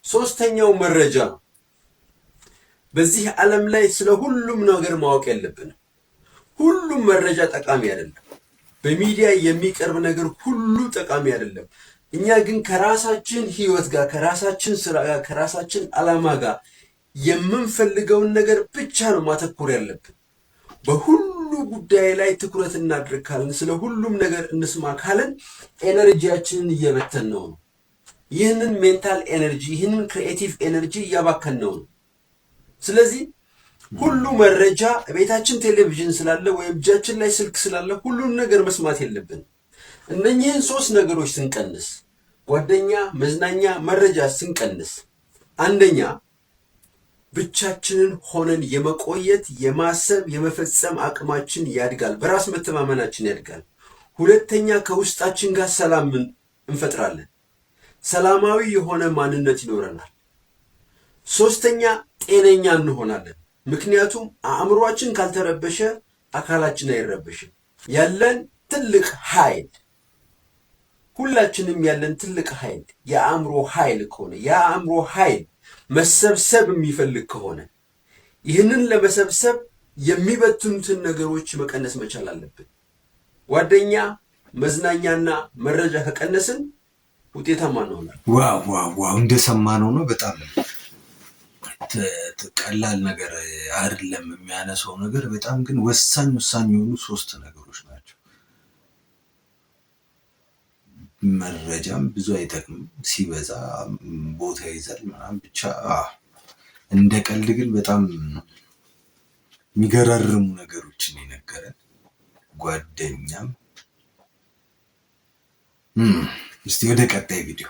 ሶስተኛው መረጃ ነው። በዚህ ዓለም ላይ ስለ ሁሉም ነገር ማወቅ የለብንም። ሁሉም መረጃ ጠቃሚ አይደለም። በሚዲያ የሚቀርብ ነገር ሁሉ ጠቃሚ አይደለም። እኛ ግን ከራሳችን ህይወት ጋር፣ ከራሳችን ስራ ጋር፣ ከራሳችን ዓላማ ጋር የምንፈልገውን ነገር ብቻ ነው ማተኮር ያለብን። በሁሉ ጉዳይ ላይ ትኩረት እናድርግ ካልን፣ ስለ ሁሉም ነገር እንስማ ካልን ኤነርጂያችንን እየበተን ነው። ይህንን ሜንታል ኤነርጂ፣ ይህንን ክሪኤቲቭ ኤነርጂ እያባከን ነው። ስለዚህ ሁሉ መረጃ ቤታችን ቴሌቪዥን ስላለ ወይም እጃችን ላይ ስልክ ስላለ ሁሉን ነገር መስማት የለብን። እነኚህን 3 ነገሮች ስንቀንስ፣ ጓደኛ፣ መዝናኛ፣ መረጃ ስንቀንስ፣ አንደኛ ብቻችንን ሆነን የመቆየት የማሰብ የመፈጸም አቅማችን ያድጋል፣ በራስ መተማመናችን ያድጋል። ሁለተኛ ከውስጣችን ጋር ሰላምን እንፈጥራለን፣ ሰላማዊ የሆነ ማንነት ይኖረናል። ሶስተኛ ጤነኛ እንሆናለን። ምክንያቱም አእምሮአችን ካልተረበሸ አካላችን አይረበሽም። ያለን ትልቅ ኃይል፣ ሁላችንም ያለን ትልቅ ኃይል የአእምሮ ኃይል ከሆነ የአእምሮ ኃይል መሰብሰብ የሚፈልግ ከሆነ ይህንን ለመሰብሰብ የሚበትኑትን ነገሮች መቀነስ መቻል አለብን። ጓደኛ፣ መዝናኛና መረጃ ከቀነስን ውጤታማ እንሆናለን። ዋው እንደሰማነው ነው። በጣም ቀላል ነገር አይደለም የሚያነሳው ነገር፣ በጣም ግን ወሳኝ የሆኑ 3 ነገሮች ናቸው። መረጃም ብዙ አይጠቅምም፣ ሲበዛ ቦታ ይዛል ምናምን። ብቻ እንደ ቀልድ ግን በጣም የሚገራርሙ ነገሮችን የነገረን ጓደኛም። እስቲ ወደ ቀጣይ ቪዲዮ።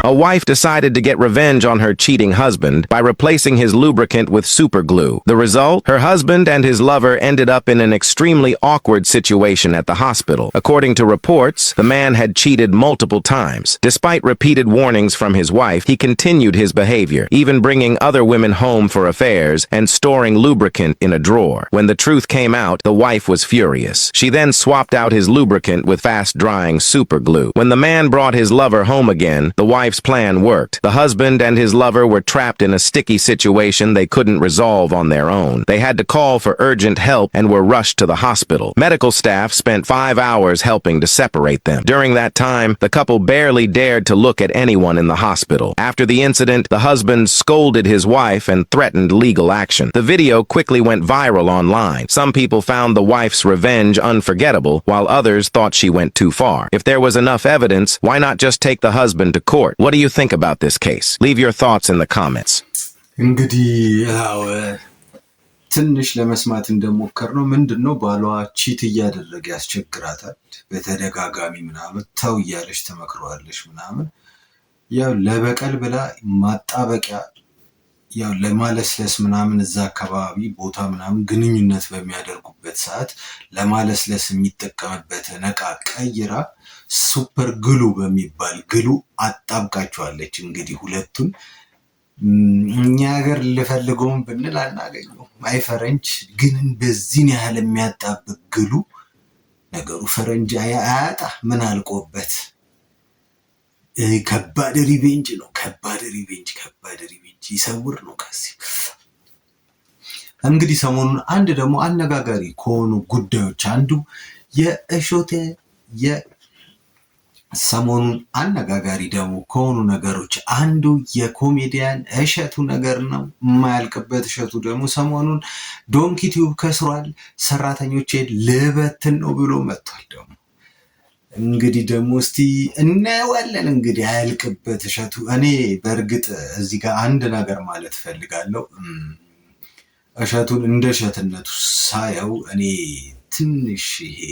A wife decided to get revenge on her cheating husband by replacing his lubricant with super glue. The result? Her husband and his lover ended up in an extremely awkward situation at the hospital. According to reports, the man had cheated multiple times. Despite repeated warnings from his wife, he continued his behavior, even bringing other women home for affairs and storing lubricant in a drawer. When the truth came out, the wife was furious. She then swapped out his lubricant with fast-drying super glue. When the man brought his lover home again, the wife's plan worked. The husband and his lover were trapped in a sticky situation they couldn't resolve on their own. They had to call for urgent help and were rushed to the hospital. Medical staff spent 5 hours helping to separate them. During that time, the couple barely dared to look at anyone in the hospital. After the incident, the husband scolded his wife and threatened legal action. The video quickly went viral online. Some people found the wife's revenge unforgettable, while others thought she went too far. If there was enough evidence, why not just take the husband to court? What do you think about this case? Leave your thoughts in the comments. እንግዲህ ትንሽ ለመስማት እንደሞከር ነው ምንድነው ባሏ ቺት እያደረገ ያስቸግራታል በተደጋጋሚ ምናምን፣ ተው እያለች ትመክረዋለች ምናምን። ያው ለበቀል ብላ ማጣበቂያ ያው ለማለስለስ ምናምን እዛ አካባቢ ቦታ ምናምን ግንኙነት በሚያደርጉበት ሰዓት ለማለስለስ የሚጠቀምበት ነቃ ቀይራ ሱፐር ግሉ በሚባል ግሉ አጣብቃቸዋለች። እንግዲህ ሁለቱን እኛ ሀገር ልፈልገውን ብንል አናገኘው። አይ ፈረንጅ ግን በዚህ ያህል የሚያጣብቅ ግሉ ነገሩ ፈረንጅ አያጣ ምን አልቆበት። ከባድ ሪቬንጅ ነው። ከባድ ሪቬንጅ ይሰውር ነው። ከዚህ እንግዲህ ሰሞኑን አንድ ደግሞ አነጋጋሪ ከሆኑ ጉዳዮች አንዱ የእሾቴ ሰሞኑን አነጋጋሪ ደግሞ ከሆኑ ነገሮች አንዱ የኮሜዲያን እሸቱ ነገር ነው። የማያልቅበት እሸቱ ደግሞ ሰሞኑን ዶንኪ ቲዩብ ከስሯል፣ ሰራተኞቼን ልበትን ነው ብሎ መጥቷል። ደግሞ እንግዲህ ደግሞ እስቲ እናየዋለን። እንግዲህ አያልቅበት እሸቱ። እኔ በእርግጥ እዚህ ጋር አንድ ነገር ማለት ፈልጋለሁ። እሸቱን እንደ እሸትነቱ ሳየው እኔ ትንሽ ይሄ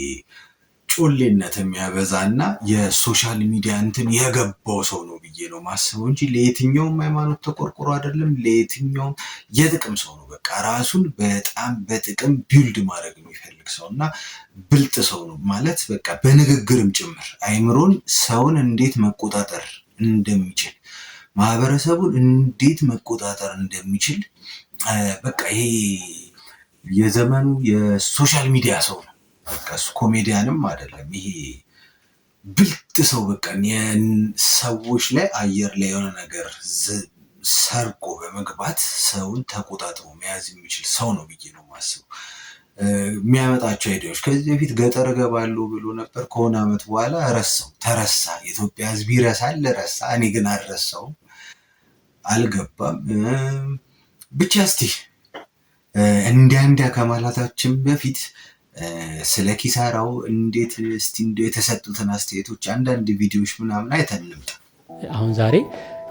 ጮሌነት የሚያበዛና የሶሻል ሚዲያ እንትን የገባው ሰው ነው ብዬ ነው ማስበው እንጂ ለየትኛውም ሃይማኖት ተቆርቆሮ አይደለም። ለየትኛውም የጥቅም ሰው ነው። በቃ ራሱን በጣም በጥቅም ቢልድ ማድረግ የሚፈልግ ሰው እና ብልጥ ሰው ነው ማለት በቃ በንግግርም ጭምር አይምሮን ሰውን እንዴት መቆጣጠር እንደሚችል ማህበረሰቡን እንዴት መቆጣጠር እንደሚችል በቃ ይሄ የዘመኑ የሶሻል ሚዲያ ሰው ነው። በቃ ኮሜዲያንም አይደለም። ይሄ ብልጥ ሰው በቃ ሰዎች ላይ አየር ላይ የሆነ ነገር ሰርቆ በመግባት ሰውን ተቆጣጥሮ መያዝ የሚችል ሰው ነው ብዬ ነው ማስበው። የሚያመጣቸው አይዲያዎች ከዚህ በፊት ገጠር እገባለሁ ብሎ ነበር። ከሆነ ዓመት በኋላ ተረሳ። የኢትዮጵያ ሕዝብ ይረሳል፣ ረሳ። እኔ ግን አልረሳውም፣ አልገባም። ብቻ እስቲ እንዲያ ከማላታችን በፊት ስለ ኪሳራው እንዴት እስቲ የተሰጡትን አስተያየቶች አንዳንድ ቪዲዮዎች ምናምን አይተን እንምጣ። አሁን ዛሬ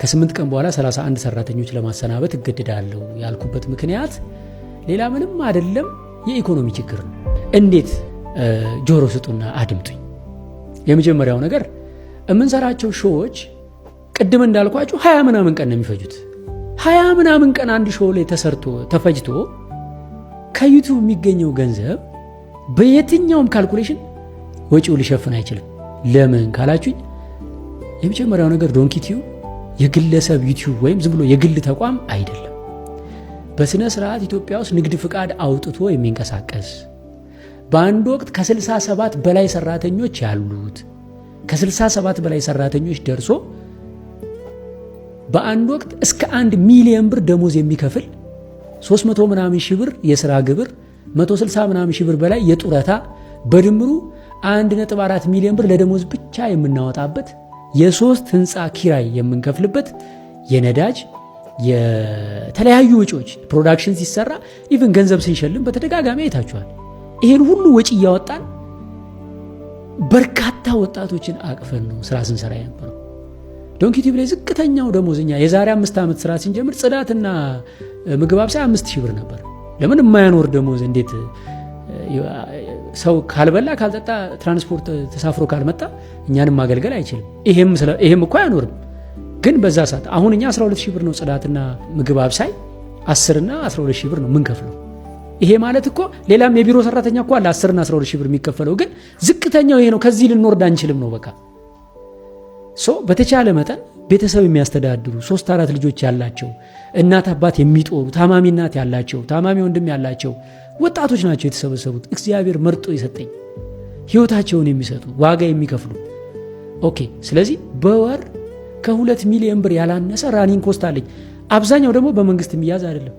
ከ8 ቀን በኋላ 31 ሰራተኞች ለማሰናበት እገደዳለሁ ያልኩበት ምክንያት ሌላ ምንም አይደለም፣ የኢኮኖሚ ችግር ነው። እንዴት ጆሮ ስጡና አድምጡኝ። የመጀመሪያው ነገር የምንሰራቸው ሾዎች ቅድም እንዳልኳቸው 20 ምናምን ቀን ነው የሚፈጁት። 20 ምናምን ቀን አንድ ሾው ላይ ተፈጅቶ ከዩቲዩብ የሚገኘው ገንዘብ በየትኛውም ካልኩሌሽን ወጪው ሊሸፍን አይችልም። ለምን ካላችሁኝ የመጀመሪያው ነገር ዶንኪ ቲዩብ የግለሰብ ዩቲዩብ ወይም ዝም ብሎ የግል ተቋም አይደለም። በስነ ስርዓት ኢትዮጵያ ውስጥ ንግድ ፍቃድ አውጥቶ የሚንቀሳቀስ በአንድ ወቅት ከ67 በላይ ሰራተኞች ያሉት ከ67 በላይ ሰራተኞች ደርሶ በአንድ ወቅት እስከ 1 ሚሊዮን ብር ደሞዝ የሚከፍል 300 ምናምን ሺህ ብር የሥራ ግብር 160 ምናምን ሺህ ብር በላይ የጡረታ በድምሩ 1.4 ሚሊዮን ብር ለደሞዝ ብቻ የምናወጣበት የ3 ህንፃ ኪራይ የምንከፍልበት የነዳጅ የተለያዩ ወጪዎች ፕሮዳክሽን ሲሰራ ኢቭን ገንዘብ ስንሸልም በተደጋጋሚ አይታችኋል። ይሄን ሁሉ ወጪ እያወጣን በርካታ ወጣቶችን አቅፈን ነው ስራ ስንሰራ የነበረው። ዶንኪ ቲዩብ ላይ ዝቅተኛው ደሞዝኛ የዛሬ 5 ዓመት ስራ ስንጀምር ጽዳትና ምግብ አብሳይ 5000 ብር ነበር። ለምን የማያኖር ደሞዝ እንዴት ሰው ካልበላ ካልጠጣ ትራንስፖርት ተሳፍሮ ካልመጣ እኛንም ማገልገል አይችልም። ይሄም እኮ አያኖርም። ግን በዛ ሰዓት አሁን እኛ 12000 ብር ነው ጽዳትና ምግብ አብሳይ 10 እና 12000 ብር ነው ምን ከፍለው። ይሄ ማለት እኮ ሌላም የቢሮ ሰራተኛ እኮ አለ 10 እና 12000 ብር የሚከፈለው፣ ግን ዝቅተኛው ይሄ ነው። ከዚህ ልንወርድ አንችልም ነው በቃ። በተቻለ መጠን ቤተሰብ የሚያስተዳድሩ 3-4 ልጆች ያላቸው እናት አባት የሚጦሩ ታማሚ እናት ያላቸው ታማሚ ወንድም ያላቸው ወጣቶች ናቸው የተሰበሰቡት። እግዚአብሔር መርጦ የሰጠኝ ህይወታቸውን የሚሰጡ ዋጋ የሚከፍሉ ኦኬ። ስለዚህ በወር ከ2 ሚሊዮን ብር ያላነሰ ራኒንግ ኮስት አለኝ። አብዛኛው ደግሞ በመንግስት የሚያዝ አይደለም።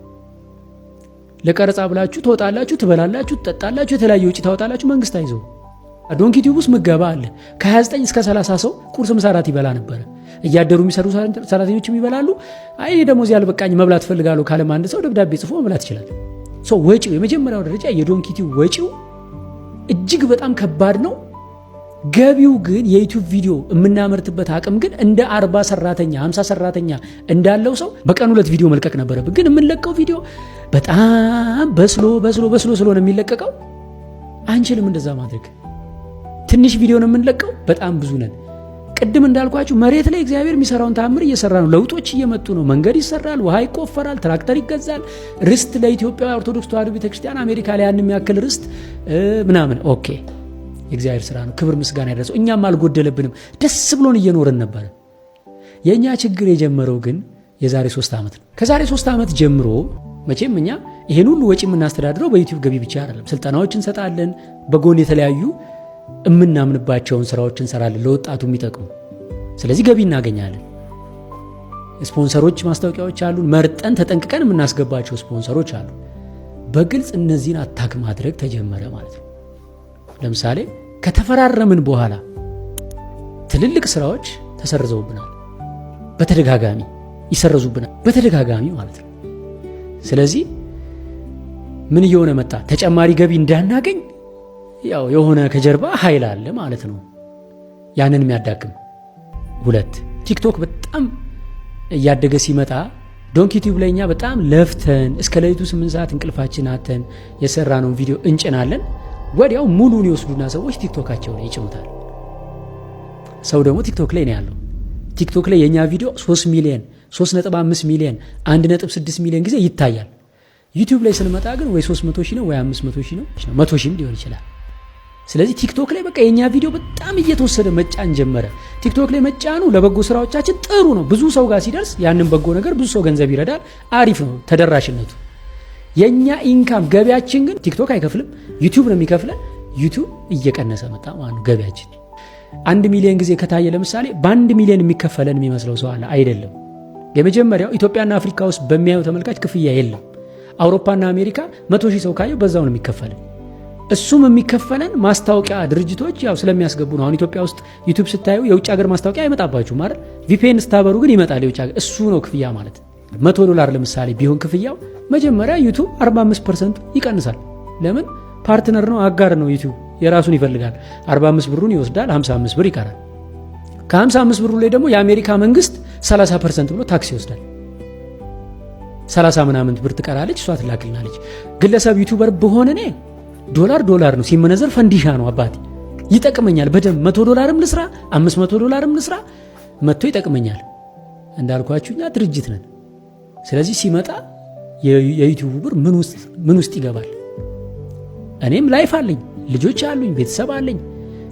ለቀረጻ ብላችሁ ትወጣላችሁ፣ ትበላላችሁ፣ ትጠጣላችሁ፣ የተለያየ ወጪ ታወጣላችሁ። መንግስት አይዘው። ዶንኪ ቲዩብ ውስጥ ምገባ አለ። ከ29 እስከ 30 ሰው ቁርስ ምሳ ራት ይበላ ነበር። እያደሩ የሚሰሩ ሰራተኞችም ይበላሉ። አይ ደሞዝ ያልበቃኝ መብላት ፈልጋለሁ ካለም አንድ ሰው ደብዳቤ ጽፎ መብላት ይችላል። ወጪው የመጀመሪያው ደረጃ የዶንኪ ቲዩብ ወጪው እጅግ በጣም ከባድ ነው። ገቢው ግን የዩቲዩብ ቪዲዮ የምናመርትበት አቅም ግን እንደ 40 ሰራተኛ 50 ሰራተኛ እንዳለው ሰው በቀን 2 ቪዲዮ መልቀቅ ነበረብን። ግን የምንለቀው ቪዲዮ በጣም በስሎ ስለሆነ የሚለቀቀው አንችልም እንደዛ ማድረግ። ትንሽ ቪዲዮ ነው የምንለቀው፣ በጣም ብዙ ነን። ቅድም እንዳልኳችሁ መሬት ላይ እግዚአብሔር የሚሰራውን ታምር እየሰራ ነው። ለውጦች እየመጡ ነው። መንገድ ይሰራል፣ ውሃ ይቆፈራል፣ ትራክተር ይገዛል። ርስት ለኢትዮጵያ ኦርቶዶክስ ተዋሕዶ ቤተክርስቲያን አሜሪካ ላይ ያን የሚያክል ርስት ምናምን ኦኬ፣ የእግዚአብሔር ስራ ነው። ክብር ምስጋና ያደረሰው። እኛም አልጎደለብንም፣ ደስ ብሎን እየኖርን ነበር። የእኛ ችግር የጀመረው ግን የዛሬ 3 ዓመት ነው። ከዛሬ 3 ዓመት ጀምሮ መቼም እኛ ይሄን ሁሉ ወጪ የምናስተዳድረው በዩቲዩብ ገቢ ብቻ አይደለም። ስልጠናዎች እንሰጣለን፣ በጎን የተለያዩ የምናምንባቸውን ስራዎች እንሰራለን ለወጣቱ የሚጠቅሙ። ስለዚህ ገቢ እናገኛለን። ስፖንሰሮች ማስታወቂያዎች አሉን፣ መርጠን ተጠንቅቀን የምናስገባቸው ስፖንሰሮች አሉ። በግልጽ እነዚህን አታክ ማድረግ ተጀመረ ማለት ነው። ለምሳሌ ከተፈራረምን በኋላ ትልልቅ ስራዎች ተሰርዘውብናል። በተደጋጋሚ ይሰረዙብናል፣ በተደጋጋሚ ማለት ነው። ስለዚህ ምን እየሆነ መጣ? ተጨማሪ ገቢ እንዳናገኝ ያው የሆነ ከጀርባ ኃይል አለ ማለት ነው፣ ያንን የሚያዳክም። 2 ቲክቶክ በጣም እያደገ ሲመጣ ዶንኪ ቲዩብ ላይ እኛ በጣም ለፍተን እስከ ሌሊቱ 8 ሰዓት እንቅልፋችን አተን የሰራነውን ቪዲዮ እንጭናለን። ወዲያው ሙሉን ይወስዱና ሰዎች ቲክቶካቸው ላይ ይጭኑታል። ሰው ደግሞ ቲክቶክ ላይ ነው ያለው። ቲክቶክ ላይ የኛ ቪዲዮ 3 ሚሊዮን 3.5 ሚሊዮን 1.6 ሚሊዮን ጊዜ ይታያል። ዩቲዩብ ላይ ስንመጣ ግን ወይ 300 ሺህ ነው ወይ 500 ሺህ ነው 100 ሺህም ሊሆን ይችላል። ስለዚህ ቲክቶክ ላይ በቃ የኛ ቪዲዮ በጣም እየተወሰደ መጫን ጀመረ። ቲክቶክ ላይ መጫኑ ለበጎ ስራዎቻችን ጥሩ ነው። ብዙ ሰው ጋር ሲደርስ ያንን በጎ ነገር ብዙ ሰው ገንዘብ ይረዳል። አሪፍ ነው ተደራሽነቱ። የኛ ኢንካም ገቢያችን ግን ቲክቶክ አይከፍልም፣ ዩቲዩብ ነው የሚከፍለን። ዩቲዩብ እየቀነሰ መጣ ማለት ነው ገቢያችን። 1 ሚሊዮን ጊዜ ከታየ ለምሳሌ በ1 ሚሊዮን የሚከፈለን የሚመስለው ሰው አለ። አይደለም። የመጀመሪያው ኢትዮጵያና አፍሪካ ውስጥ በሚያዩ ተመልካች ክፍያ የለም። አውሮፓና አሜሪካ 100 ሺህ ሰው ካየው በዛው ነው የሚከፈለን። እሱም የሚከፈለን ማስታወቂያ ድርጅቶች ያው ስለሚያስገቡ ነው። አሁን ኢትዮጵያ ውስጥ ዩቲዩብ ስታዩ የውጭ ሀገር ማስታወቂያ አይመጣባችሁም አይደል? ቪፒኤን ስታበሩ ግን ይመጣል የውጭ ሀገር። እሱ ነው ክፍያ ማለት። $100 ለምሳሌ ቢሆን ክፍያው መጀመሪያ ዩቲዩብ 45% ይቀንሳል። ለምን? ፓርትነር ነው፣ አጋር ነው። ዩቲዩብ የራሱን ይፈልጋል። 45 ብሩን ይወስዳል፣ 55 ብር ይቀራል። ከ55 ብሩ ላይ ደግሞ የአሜሪካ መንግስት 30% ብሎ ታክስ ይወስዳል። 30 ምናምን ብር ትቀራለች፣ እሷ ትላክልናለች። ግለሰብ ዩቲዩበር በሆነ እኔ ዶላር ነው ሲመነዘር ፈንዲሻ ነው አባቴ። ይጠቅመኛል በደንብ $100ም ልስራ $500ም ልስራ መጥቶ ይጠቅመኛል። እንዳልኳችሁ እኛ ድርጅት ነን። ስለዚህ ሲመጣ የዩቲዩብ ብር ምን ውስጥ ይገባል? እኔም ላይፍ አለኝ፣ ልጆች አሉኝ፣ ቤተሰብ አለኝ፣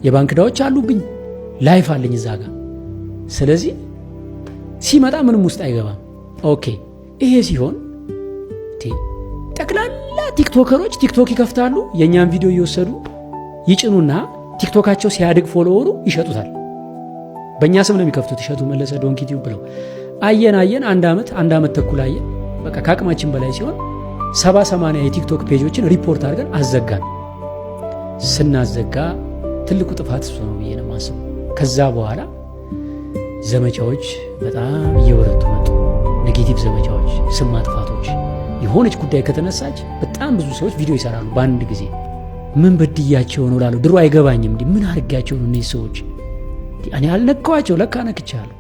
የባንክ ዕዳዎች አሉብኝ፣ ላይፍ አለኝ እዛ ጋር። ስለዚህ ሲመጣ ምንም ውስጥ አይገባም። ኦኬ ይሄ ሲሆን ጠቅላላ ቲክቶከሮች ቲክቶክ ይከፍታሉ፣ የኛን ቪዲዮ እየወሰዱ ይጭኑና ቲክቶካቸው ሲያድግ ፎሎወሩ ይሸጡታል። በእኛ ስም ነው የሚከፍቱት። ይሸጡ መለሰ ዶንኪ ቲዩብ ብለው አየን አንድ ዓመት ተኩል አየን። በቃ ከአቅማችን በላይ ሲሆን 70-80 የቲክቶክ ፔጆችን ሪፖርት አድርገን አዘጋን። ስናዘጋ ትልቁ ጥፋት እሱ ነው ብዬ ነው የማስበው። ከዛ በኋላ ዘመቻዎች በጣም እየበረቱ መጡ። ኔጌቲቭ ዘመቻዎች፣ ስም ማጥፋቶች። የሆነች ጉዳይ ከተነሳች በጣም ብዙ ሰዎች ቪዲዮ ይሰራሉ በአንድ ጊዜ። ምን በድያቸው ነው ላሉ ድሮ አይገባኝም። እንዲህ ምን አድርጋቸው ነው እነዚህ ሰዎች? እኔ አልነካዋቸው፣ ለካ ነክቻለሁ።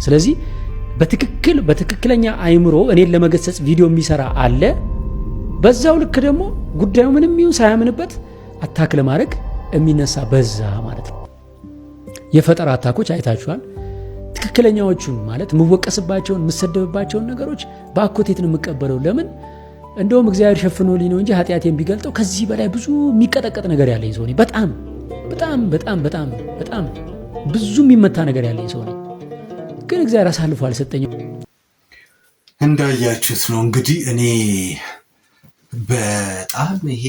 ስለዚህ በትክክለኛ አይምሮ እኔን ለመገሰጽ ቪዲዮ የሚሰራ አለ። በዛው ልክ ደግሞ ጉዳዩ ምንም ይሁን ሳያምንበት አታክ ለማድረግ የሚነሳ በዛ ማለት ነው። የፈጠራ አታኮች አይታችኋል። ትክክለኛዎቹን ማለት የምወቀስባቸውን የምሰደብባቸውን ነገሮች በአኮቴት ነው የምቀበለው። ለምን? እንደውም እግዚአብሔር ሸፍኖልኝ ነው እንጂ ኃጢአቴን ቢገልጠው ከዚህ በላይ ብዙ የሚቀጠቀጥ ነገር ያለኝ ሰው ነኝ። በጣም ብዙ የሚመታ ነገር ያለኝ ሰው ነኝ። ግን እግዚአብሔር አሳልፎ አልሰጠኝም። እንዳያችሁት ነው እንግዲህ እኔ በጣም ይሄ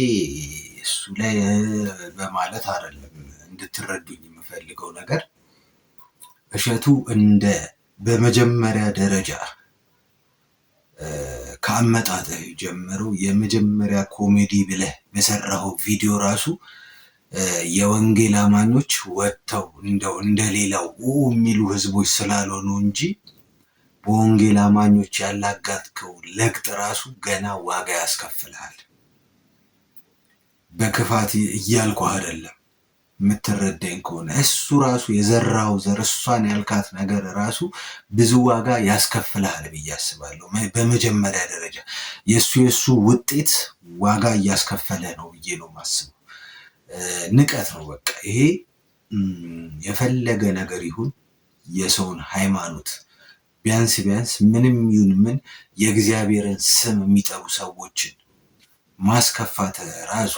እሱ ላይ በማለት አይደለም እንድትረዱኝ የምፈልገው ነገር እሸቱ በመጀመሪያ ደረጃ ከአመጣጥህ ጀምሮ የመጀመሪያ ኮሜዲ ብለህ በሰራኸው ቪዲዮ ራሱ የወንጌል አማኞች ወጥተው እንደሌላው የሚሉ ህዝቦች ስላልሆኑ እንጂ በወንጌል አማኞች ያላጋጥከው ለግጥ ራሱ ገና ዋጋ ያስከፍልሃል። በክፋት እያልኩ አይደለም፣ የምትረዳኝ ከሆነ እሱ ራሱ የዘራው ዘር እሷን ያልካት ነገር ራሱ ብዙ ዋጋ ያስከፍልሃል ብዬ አስባለሁ። በመጀመሪያ ደረጃ የእሱ ውጤት ዋጋ እያስከፈለ ነው ብዬ ነው የማስበው። ንቀት ነው በቃ ይሄ። የፈለገ ነገር ይሁን የሰውን ሃይማኖት ቢያንስ ምንም ይሁን ምን የእግዚአብሔርን ስም የሚጠሩ ሰዎችን ማስከፋት ራሱ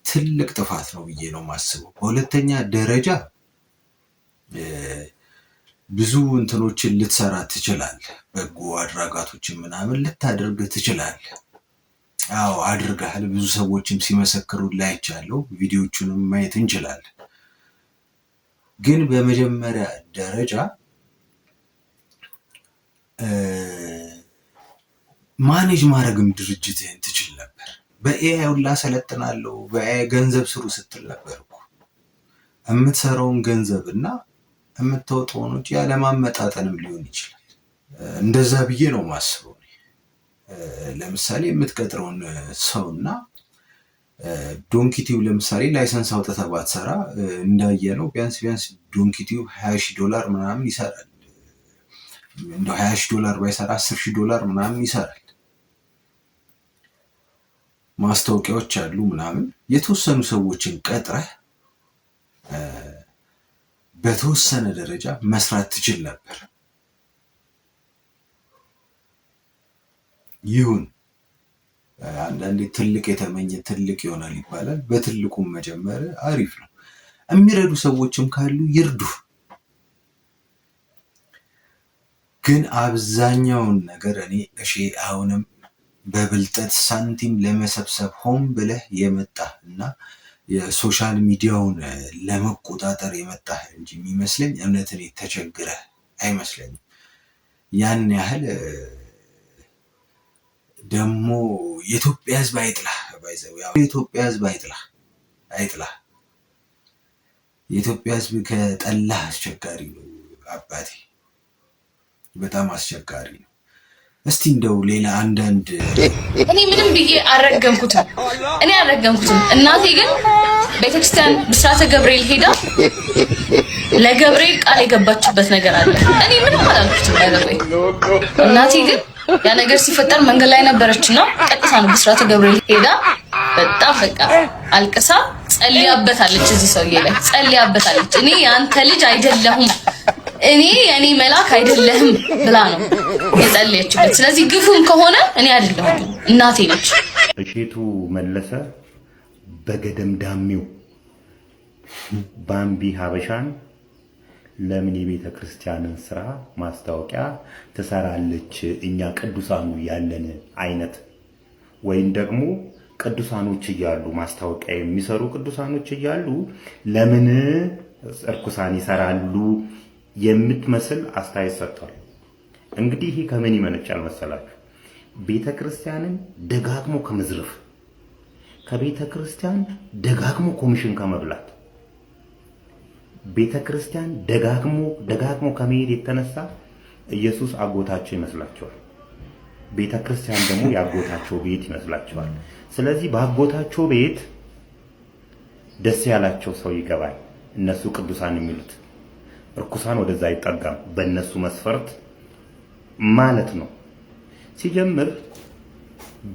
ትልቅ ጥፋት ነው ብዬ ነው የማስበው። በሁለተኛ ደረጃ ብዙ እንትኖችን ልትሰራ ትችላለህ፣ በጎ አድራጋቶችን ምናምን ልታደርግ ትችላለህ። አዎ አድርገሃል። ብዙ ሰዎችም ሲመሰክሩ ላይቻለሁ፣ ቪዲዮቹንም ማየት እንችላለን። ግን በመጀመሪያ ደረጃ ማኔጅ ማድረግም ድርጅትህን ትችል ነበር። በኤአይ ሁላ ሰለጥናለሁ በኤአይ ገንዘብ ስሩ ስትል ነበር እኮ። የምትሰራውን ገንዘብ እና የምታወጣውን ወጪ ያለማመጣጠንም ሊሆን ይችላል። እንደዛ ብዬ ነው ማስበው። ለምሳሌ የምትቀጥረውን ሰውና ዶንኪቲው ለምሳሌ ላይሰንስ አውጥተህ ባትሰራ እንዳየነው ቢያንስ ዶንኪቲው $20,000 ምናምን ይሰራል። እንደው $20,000 ባይሰራ $10,000 ምናምን ይሰራል። ማስታወቂያዎች አሉ ምናምን የተወሰኑ ሰዎችን ቀጥረህ በተወሰነ ደረጃ መስራት ትችል ነበር። ይሁን አንዳንዴ ትልቅ የተመኘ ትልቅ ይሆናል ይባላል። በትልቁም መጀመር አሪፍ ነው። የሚረዱ ሰዎችም ካሉ ይርዱ። ግን አብዛኛውን ነገር እኔ አሁንም በብልጠት ሳንቲም ለመሰብሰብ ሆን ብለህ የመጣህ እና የሶሻል ሚዲያውን ለመቆጣጠር የመጣህ እንጂ የሚመስለኝ እውነትን ተቸግረህ አይመስለኝም። ያን ያህል ደግሞ የኢትዮጵያ ሕዝብ አይጥላህ የኢትዮጵያ ሕዝብ አይጥላህ። የኢትዮጵያ ሕዝብ ከጠላህ አስቸጋሪ ነው አባቴ፣ በጣም አስቸጋሪ ነው። እስቲ እንደው ሌላ አንዳንድ እኔ ምንም ብዬ አልረገምኩትም። እናቴ ግን ቤተክርስቲያን ብስራተ ገብርኤል ሄዳ ለገብርኤል ቃል የገባችበት ነገር አለ። እኔ ምንም አላልኩትም። እናቴ ግን ያ ነገር ሲፈጠር መንገድ ላይ ነበረችና ቀጥታ ነው ብስራተ ገብርኤል ሄዳ በጣም በቃ አልቅሳ ጸልያበታለች። እዚህ ሰውዬ ላይ ጸልያበታለች። እኔ ያንተ ልጅ አይደለሁም፣ እኔ የኔ መልአክ አይደለህም ብላ ነው የጸለየችበት። ስለዚህ ግፉም ከሆነ እኔ አይደለሁም እናቴ ነች። እሼቱ መለሰ በገደምዳሚው ባምቢ ሀበሻን ለምን የቤተ ክርስቲያንን ስራ ማስታወቂያ ትሰራለች? እኛ ቅዱሳኑ ያለን አይነት ወይም ደግሞ ቅዱሳኖች እያሉ ማስታወቂያ የሚሰሩ ቅዱሳኖች እያሉ ለምን እርኩሳን ይሰራሉ የምትመስል አስተያየት ሰጥቷል። እንግዲህ ይሄ ከምን ይመነጫል መሰላችሁ? ቤተ ክርስቲያንን ደጋግሞ ከመዝረፍ፣ ከቤተ ክርስቲያን ደጋግሞ ኮሚሽን ከመብላት፣ ቤተ ክርስቲያን ደጋግሞ ከመሄድ የተነሳ ኢየሱስ አጎታቸው ይመስላቸዋል። ቤተ ክርስቲያን ደግሞ ያጎታቸው ቤት ይመስላቸዋል። ስለዚህ በአጎታቸው ቤት ደስ ያላቸው ሰው ይገባል። እነሱ ቅዱሳን የሚሉት እርኩሳን ወደዛ አይጠጋም፣ በእነሱ መስፈርት ማለት ነው። ሲጀምር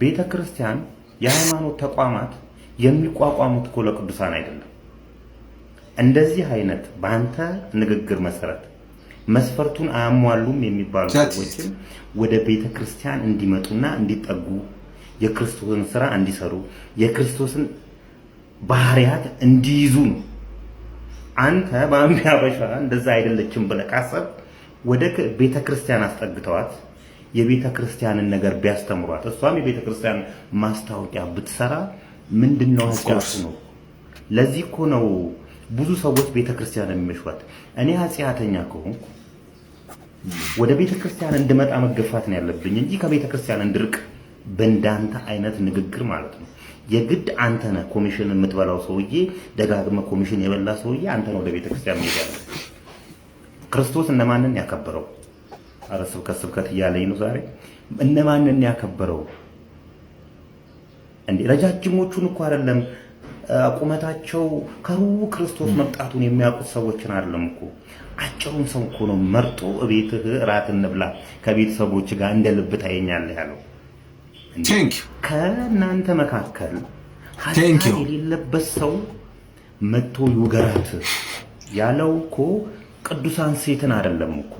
ቤተ ክርስቲያን የሃይማኖት ተቋማት የሚቋቋሙት እኮ ለቅዱሳን አይደለም። እንደዚህ አይነት በአንተ ንግግር መሰረት መስፈርቱን አያሟሉም የሚባሉ ሰዎችን ወደ ቤተ ክርስቲያን እንዲመጡና እንዲጠጉ የክርስቶስን ስራ እንዲሰሩ የክርስቶስን ባህሪያት እንዲይዙ ነው። አንተ ባምቢ ሀበሻ እንደዛ አይደለችም ብለህ ካሰብ ወደ ቤተ ክርስቲያን አስጠግተዋት የቤተ ክርስቲያንን ነገር ቢያስተምሯት እሷም የቤተ ክርስቲያን ማስታወቂያ ብትሰራ ምንድነው ኃጢአቱ ነው? ለዚህ እኮ ነው ብዙ ሰዎች ቤተ ክርስቲያን የሚመሽዋት። እኔ ኃጢአተኛ ከሆንኩ ወደ ቤተ ክርስቲያን እንድመጣ መገፋት ነው ያለብኝ እንጂ ከቤተ ክርስቲያን እንድርቅ በእንዳንተ አይነት ንግግር ማለት ነው። የግድ አንተ ነህ ኮሚሽን የምትበላው ሰውዬ፣ ደጋግመህ ኮሚሽን የበላ ሰውዬ አንተ ነው ወደ ቤተ ክርስቲያን መሄድ ያለብህ። ክርስቶስ እነማንን ያከበረው? ኧረ ስብከት እያለኝ ነው ዛሬ። እነማንን ያከበረው እንዴ? ረጃጅሞቹን እኮ አይደለም ቁመታቸው ከሩቅ ክርስቶስ መምጣቱን የሚያውቁት ሰዎችን አይደለም እኮ አጭሩን ሰው እኮ ነው መርጦ እቤትህ እራት እንብላ ከቤተሰቦች ጋር እንደ ልብ ታየኛለህ ያለው። ከእናንተ መካከል ኃጢአት የሌለበት ሰው መጥቶ ይውገራት ያለው እኮ ቅዱሳን ሴትን አይደለም እኮ።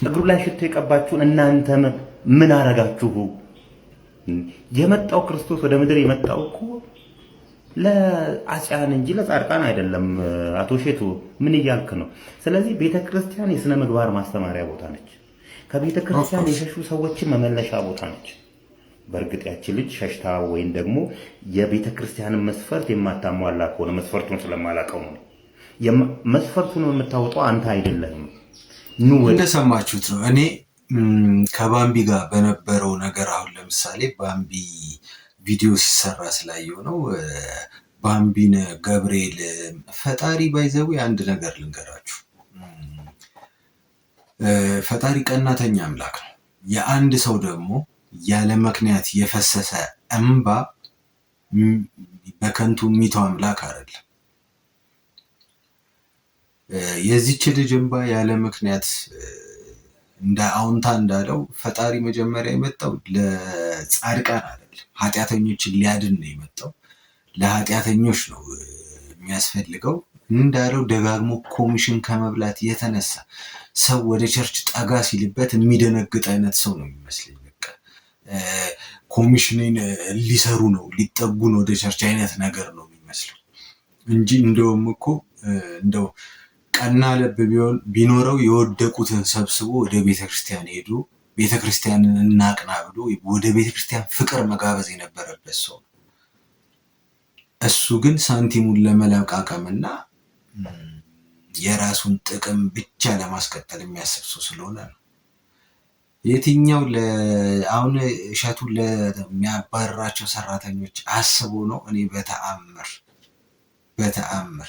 እግሩ ላይ ሽቶ የቀባችሁን እናንተ ምን አረጋችሁ? የመጣው ክርስቶስ ወደ ምድር የመጣው እኮ ለአጽያን እንጂ ለጻድቃን አይደለም። አቶ ሼቱ ምን እያልክ ነው? ስለዚህ ቤተክርስቲያን የሥነ ምግባር ማስተማሪያ ቦታ ነች። ከቤተክርስቲያን የሸሹ ሰዎችን መመለሻ ቦታ ነች። በእርግጥ ያቺ ልጅ ሸሽታ ወይም ደግሞ የቤተክርስቲያንን መስፈርት የማታሟላ ከሆነ መስፈርቱን ስለማላውቀው ነው። መስፈርቱን የምታወጣው አንተ አይደለህም። እንደሰማችሁት ነው። እኔ ከባምቢ ጋር በነበረው ነገር አሁን ለምሳሌ ባምቢ ቪዲዮ ሲሰራ ስላየው ነው። ባምቢን ገብርኤል ፈጣሪ ባይዘው አንድ ነገር ልንገራችሁ። ፈጣሪ ቀናተኛ አምላክ ነው። የአንድ ሰው ደግሞ ያለ ምክንያት የፈሰሰ እንባ በከንቱ የሚተው አምላክ አይደለም። የዚች ልጅ እንባ ያለ ምክንያት እንደ አውንታ እንዳለው ፈጣሪ መጀመሪያ የመጣው ለጻድቃን አይደለም። አይደለም። ኃጢአተኞችን ሊያድን ነው የመጣው። ለኃጢአተኞች ነው የሚያስፈልገው። እንዳለው ደጋግሞ ኮሚሽን ከመብላት የተነሳ ሰው ወደ ቸርች ጠጋ ሲልበት የሚደነግጥ አይነት ሰው ነው የሚመስለኝ። በቃ ኮሚሽንን ሊሰሩ ነው ሊጠጉ ነው ወደ ቸርች አይነት ነገር ነው የሚመስለው እንጂ እንደውም እኮ እንደው ቀና ልብ ቢኖረው የወደቁትን ሰብስቦ ወደ ቤተክርስቲያን ሄዶ ቤተክርስቲያንን እናቅና ብሎ ወደ ቤተክርስቲያን ፍቅር መጋበዝ የነበረበት ሰው። እሱ ግን ሳንቲሙን ለመለቃቀምና የራሱን ጥቅም ብቻ ለማስቀጠል የሚያስብ ሰው ስለሆነ ነው። የትኛው አሁን እሸቱን ለሚያባርራቸው ሰራተኞች አስቦ ነው? እኔ በተአምር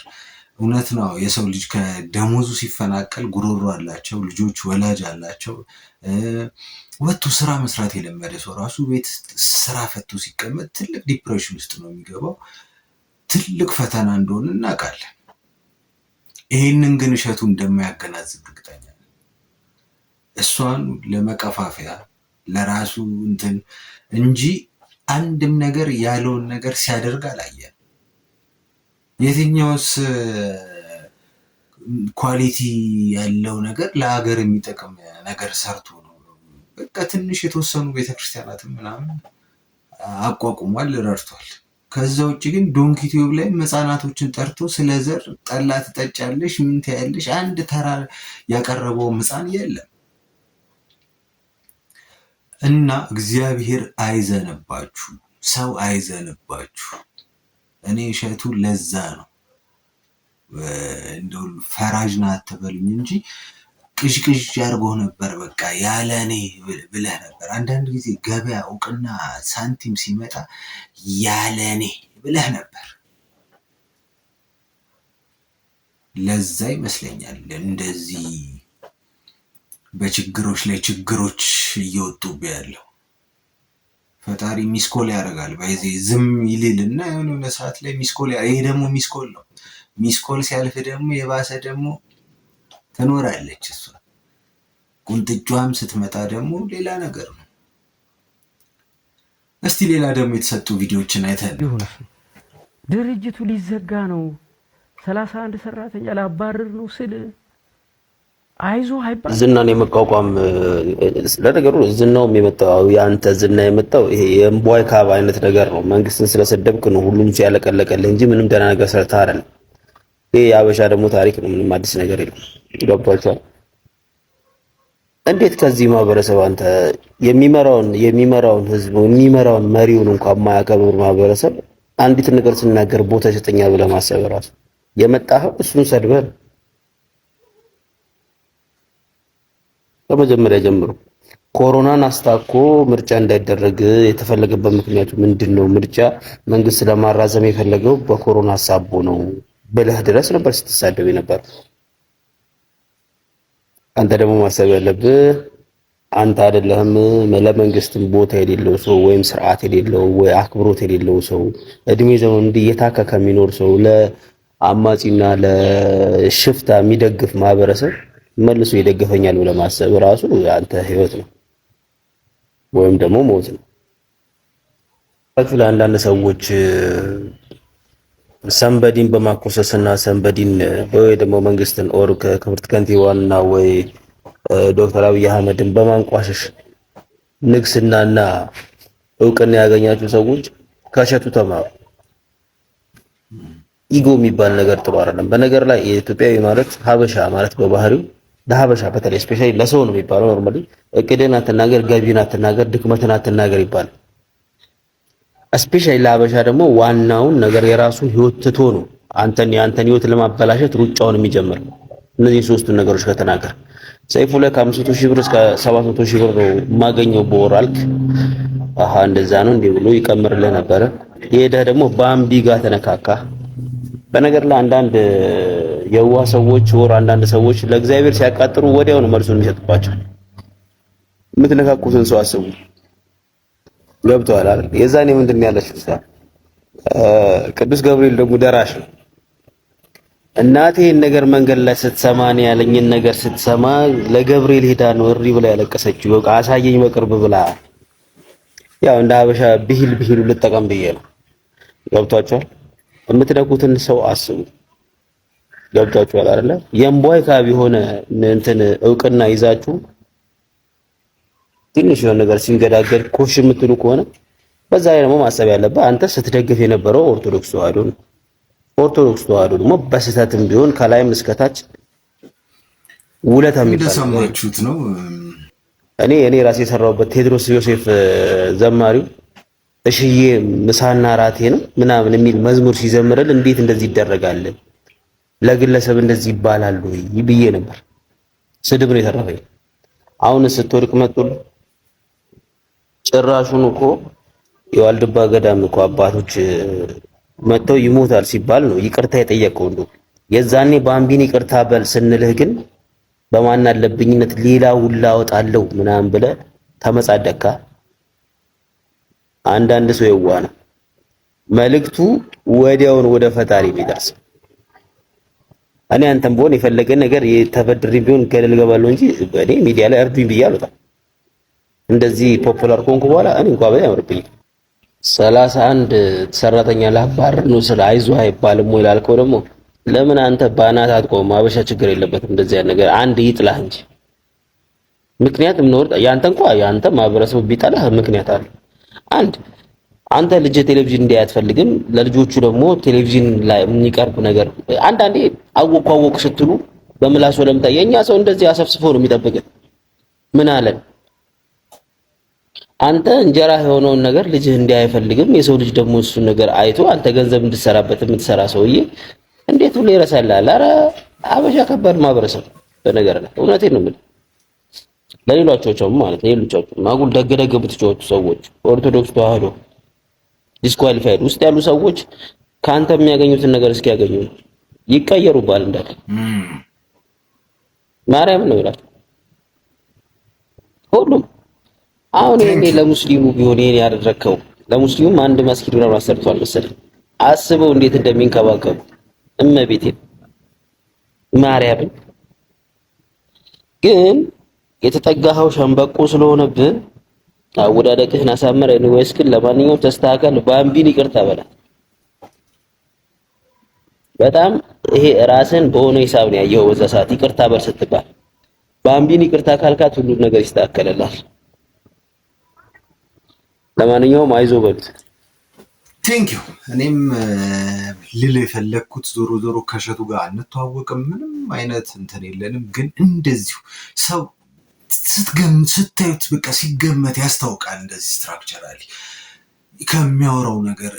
እውነት ነው። የሰው ልጅ ከደሞዙ ሲፈናቀል ጉሮሮ አላቸው፣ ልጆች ወላጅ አላቸው። ወጥቶ ስራ መስራት የለመደ ሰው ራሱ ቤት ስራ ፈቶ ሲቀመጥ ትልቅ ዲፕሬሽን ውስጥ ነው የሚገባው። ትልቅ ፈተና እንደሆነ እናውቃለን። ይሄንን ግን እሸቱ እንደማያገናዝብ እርግጠኛ ነኝ። እሷን ለመቀፋፈያ ለራሱ እንትን እንጂ አንድም ነገር ያለውን ነገር ሲያደርግ አላየን። የትኛውስ ኳሊቲ ያለው ነገር ለሀገር የሚጠቅም ነገር ሰርቶ ነው? በቃ ትንሽ የተወሰኑ ቤተክርስቲያናትን ምናምን አቋቁሟል፣ ረድቷል። ከዛ ውጭ ግን ዶንኪ ቲዩብ ላይ ህጻናቶችን ጠርቶ ስለ ዘር ጠላ ትጠጫለሽ ምን ትያለሽ አንድ ተራ ያቀረበው ህጻን የለም። እና እግዚአብሔር አይዘንባችሁ፣ ሰው አይዘንባችሁ። እኔ እሸቱ ለዛ ነው እንደው ፈራጅ ናት አትበሉኝ እንጂ ቅዥቅዥ ያርጎህ ነበር። በቃ ያለ እኔ ብለህ ነበር። አንዳንድ ጊዜ ገበያ እውቅና ሳንቲም ሲመጣ ያለ እኔ ብለህ ነበር። ለዛ ይመስለኛል እንደዚህ በችግሮች ላይ ችግሮች እየወጡብህ ያለው። ፈጣሪ ሚስኮል ያደርጋል። በዚህ ዝም ይልልና የሆነ ሰዓት ላይ ሚስኮል ይሄ ደግሞ ሚስኮል ነው። ሚስኮል ሲያልፍ ደግሞ የባሰ ደግሞ ትኖራለች እሷ። ቁንጥጫም ስትመጣ ደግሞ ሌላ ነገር ነው። እስቲ ሌላ ደግሞ የተሰጡ ቪዲዮዎችን አይተን ድርጅቱ ሊዘጋ ነው 31 ሰራተኛ ላባረር ነው ስል አይዞ አይባል ዝናን የመቋቋም ለነገሩ ዝናውም የመጣው ያንተ ዝና የመጣው ይሄ የእምቧይ ካብ አይነት ነገር ነው። መንግስትን ስለሰደብክ ነው ሁሉም ሲያለቀለቀልህ እንጂ ምንም ደህና ነገር ሰርተህ አይደለም። ይሄ የአበሻ ደግሞ ታሪክ ነው። ምንም አዲስ ነገር የለም። ገብቷችኋል? እንዴት ከዚህ ማህበረሰብ አንተ የሚመራውን ህዝብ የሚመራውን መሪውን እንኳን የማያከብር ማህበረሰብ አንዲት ነገር ሲናገር ቦታ ይሰጠኛል ብለህ ማሰብ ራሱ የመጣኸው እሱን ሰድበህ ከመጀመሪያ ጀምሮ ኮሮናን አስታኮ ምርጫ እንዳይደረግ የተፈለገበት ምክንያቱ ምንድነው? ምርጫ መንግስት ለማራዘም የፈለገው በኮሮና ሀሳቡ ነው ብለህ ድረስ ነበር ስትሳደብ ነበር። አንተ ደግሞ ማሰብ ያለብህ አንተ አይደለህም ለመንግስትም ቦታ የሌለው ሰው ወይም ስርዓት የሌለው ወይ አክብሮት የሌለው ሰው እድሜ ዘመኑ እየታከከ ከሚኖር ሰው ለአማጺና ለሽፍታ የሚደግፍ ማህበረሰብ መልሶ ይደግፈኛል ብለህ ማሰብ ራሱ አንተ ህይወት ነው ወይም ደግሞ ሞት ነው። ለአንዳንድ ሰዎች ሰንበዲን በማኮሰስና ሰንበዲን ወይ ደግሞ መንግስትን ኦር ክብርት ከንቲባዋንና ወይ ዶክተር አብይ አህመድን በማንቋሸሽ ንግስናና እውቅና ያገኛችሁ ሰዎች ከእሸቱ ተማሩ። ኢጎ የሚባል ነገር ጥሩ አይደለም። በነገር ላይ የኢትዮጵያዊ ማለት ሀበሻ ማለት በባህሪው ለሀበሻ በተለይ ስፔሻሊ ለሰው ነው የሚባለው። ኖርማሊ እቅድን አትናገር፣ ገቢን አትናገር፣ ድክመትን አትናገር ይባላል። ስፔሻሊ ለሀበሻ ደግሞ ዋናውን ነገር የራሱን ህይወት ትቶ ነው የአንተን ህይወት ለማበላሸት ሩጫውን የሚጀምር። እነዚህ ሶስቱን ነገሮች ከተናገር ሰይፉ ላይ ከ500,000 ብር እስከ 700,000 ብር ነው የማገኘው በወር አልክ። አሃ እንደዛ ነው እንዴ ብሎ ይቀምርልህ ነበረ። የሄደህ ደግሞ ባምቢ ጋር ተነካካ። በነገር ላይ አንዳንድ የዋህ ሰዎች ወር አንዳንድ ሰዎች ለእግዚአብሔር ሲያቃጥሩ ወዲያው ነው መልሱን የሚሰጡባቸው። የምትነካኩትን ሰው አስቡ። ገብቷል አይደል? የዛኔ ምንድነው ያለችው? ቅዱስ ገብርኤል ደግሞ ደራሽ ነው። እናቴ ነገር መንገድ ላይ ስትሰማ ነው ያለኝን ነገር ስትሰማ ለገብርኤል ሄዳ ነው እሪ ብላ ያለቀሰችው። በቃ አሳየኝ በቅርብ ብላ ያው እንደ ሀበሻ ብሂሉ ልጠቀም ብዬ ነው። ገብቷችኋል? የምትነኩትን ሰው አስቡ። ገብቷችኋል አይደለ? የእምቧይ ካብ የሆነ እንትን እውቅና ይዛችሁ ትንሽ የሆነ ነገር ሲንገዳገድ ኮሽ የምትሉ ከሆነ በዛ ላይ ደግሞ ማሰብ ያለበት አንተ ስትደግፍ የነበረው ኦርቶዶክስ ተዋህዶ ነው። ኦርቶዶክስ ተዋህዶ ደግሞ በስህተትም ቢሆን ከላይም እስከታች ውለታ የሚባል እንደሰማችሁት ነው። እኔ ራሴ የሰራሁበት ቴዎድሮስ ዮሴፍ ዘማሪው እሽዬ ምሳና ራቴ ነው ምናምን የሚል መዝሙር ሲዘምርል እንዴት እንደዚህ ይደረጋል ለግለሰብ እንደዚህ ይባላል ወይ ብዬ ነበር። ስድብ ነው የተረፈኝ። አሁን ስትወድቅ መጡል ጭራሹን እኮ የዋልድባ ገዳም እኮ አባቶች መተው ይሞታል ሲባል ነው ይቅርታ የጠየቀው። እንደው የዛኔ ባምቢን ይቅርታ በል ስንልህ ግን በማን አለብኝነት ሌላ ውላ አወጣለሁ ምናምን ብለህ ተመጻደቅካ። አንዳንድ ሰው የዋ ነው መልእክቱ ወዲያውን ወደ ፈጣሪ ቢደርስ። እኔ አንተም ብሆን የፈለገ ነገር የተበድሪ ቢሆን ገደል ገባለሁ እንጂ እኔ ሚዲያ ላይ እርዱኝ ብዬ አልወጣም። እንደዚህ ፖፑላር ኮንኩ በኋላ እኔ እንኳን በጣም ያምርብኝ 31 ሰራተኛ ላባረር ነው ስለ አይዞህ አይባልም ወይ ላልከው ደግሞ ለምን አንተ ባናት አትቆም? አበሻ ችግር የለበትም እንደዚህ አይነት ነገር አንድ ይጥላህ እንጂ ምክንያቱም ነው ያንተ ማህበረሰቡ ቢጠላህ ምክንያት አለ። አንተ ልጅ ቴሌቪዥን እንዲያይ አትፈልግም። ለልጆቹ ደግሞ ቴሌቪዥን ላይ የሚቀርብ ነገር አንዳንዴ አወቁ ስትሉ በምላስ ወለምታ የኛ ሰው እንደዚህ አሰፍስፎ ነው የሚጠብቅ። ምን አለን አንተ እንጀራ የሆነውን ነገር ልጅህ እንዲያይ አይፈልግም። የሰው ልጅ ደግሞ እሱን ነገር አይቶ አንተ ገንዘብ እንድትሰራበት የምትሰራ ሰውዬ እንዴት ሁሉ ይረሳልሃል? ኧረ አበሻ ከባድ ማህበረሰብ በነገር ላይ እውነቴን ነው የምልህ። ለሌሎቻቸውም ማለት ነው የሌሎቻቸው ማጉል ደገደገ ብትጮቱ ሰዎች ኦርቶዶክስ ተዋህዶ ዲስኳሊፋይድ ውስጥ ያሉ ሰዎች ካንተ የሚያገኙትን ነገር እስኪያገኙ ይቀየሩባል እንዳለ ማርያም ነው ይላል ሁሉም። አሁን እኔ ለሙስሊሙ ቢሆን ይሄን ያደረከው ለሙስሊሙም አንድ መስጊድ ነው አሰርቷል መሰለኝ። አስበው እንዴት እንደሚንከባከቡ እመቤቴ ማርያምን። ግን የተጠጋኸው ሸምበቆ ስለሆነብህ አወዳደቅህን አሳምረ ወይስ ግን ለማንኛውም ተስተካከል። ባምቢን ይቅርታ በላት። በጣም ይሄ ራስን በሆነ ሂሳብ ነው ያየው። በዛ ሰዓት ይቅርታ በል ስትባል ባምቢን ይቅርታ ካልካት ሁሉ ነገር ይስተካከለላል። ለማንኛውም አይዞህ በሉት። ቴንክ ዩ። እኔም ልል የፈለግኩት ዞሮ ከሸቱ ጋር አንተዋወቅም፣ ምንም አይነት እንትን የለንም። ግን እንደዚሁ ሰው ስታዩት በቃ ሲገመት ያስታውቃል። እንደዚህ ስትራክቸራሊ ከሚያወራው ነገር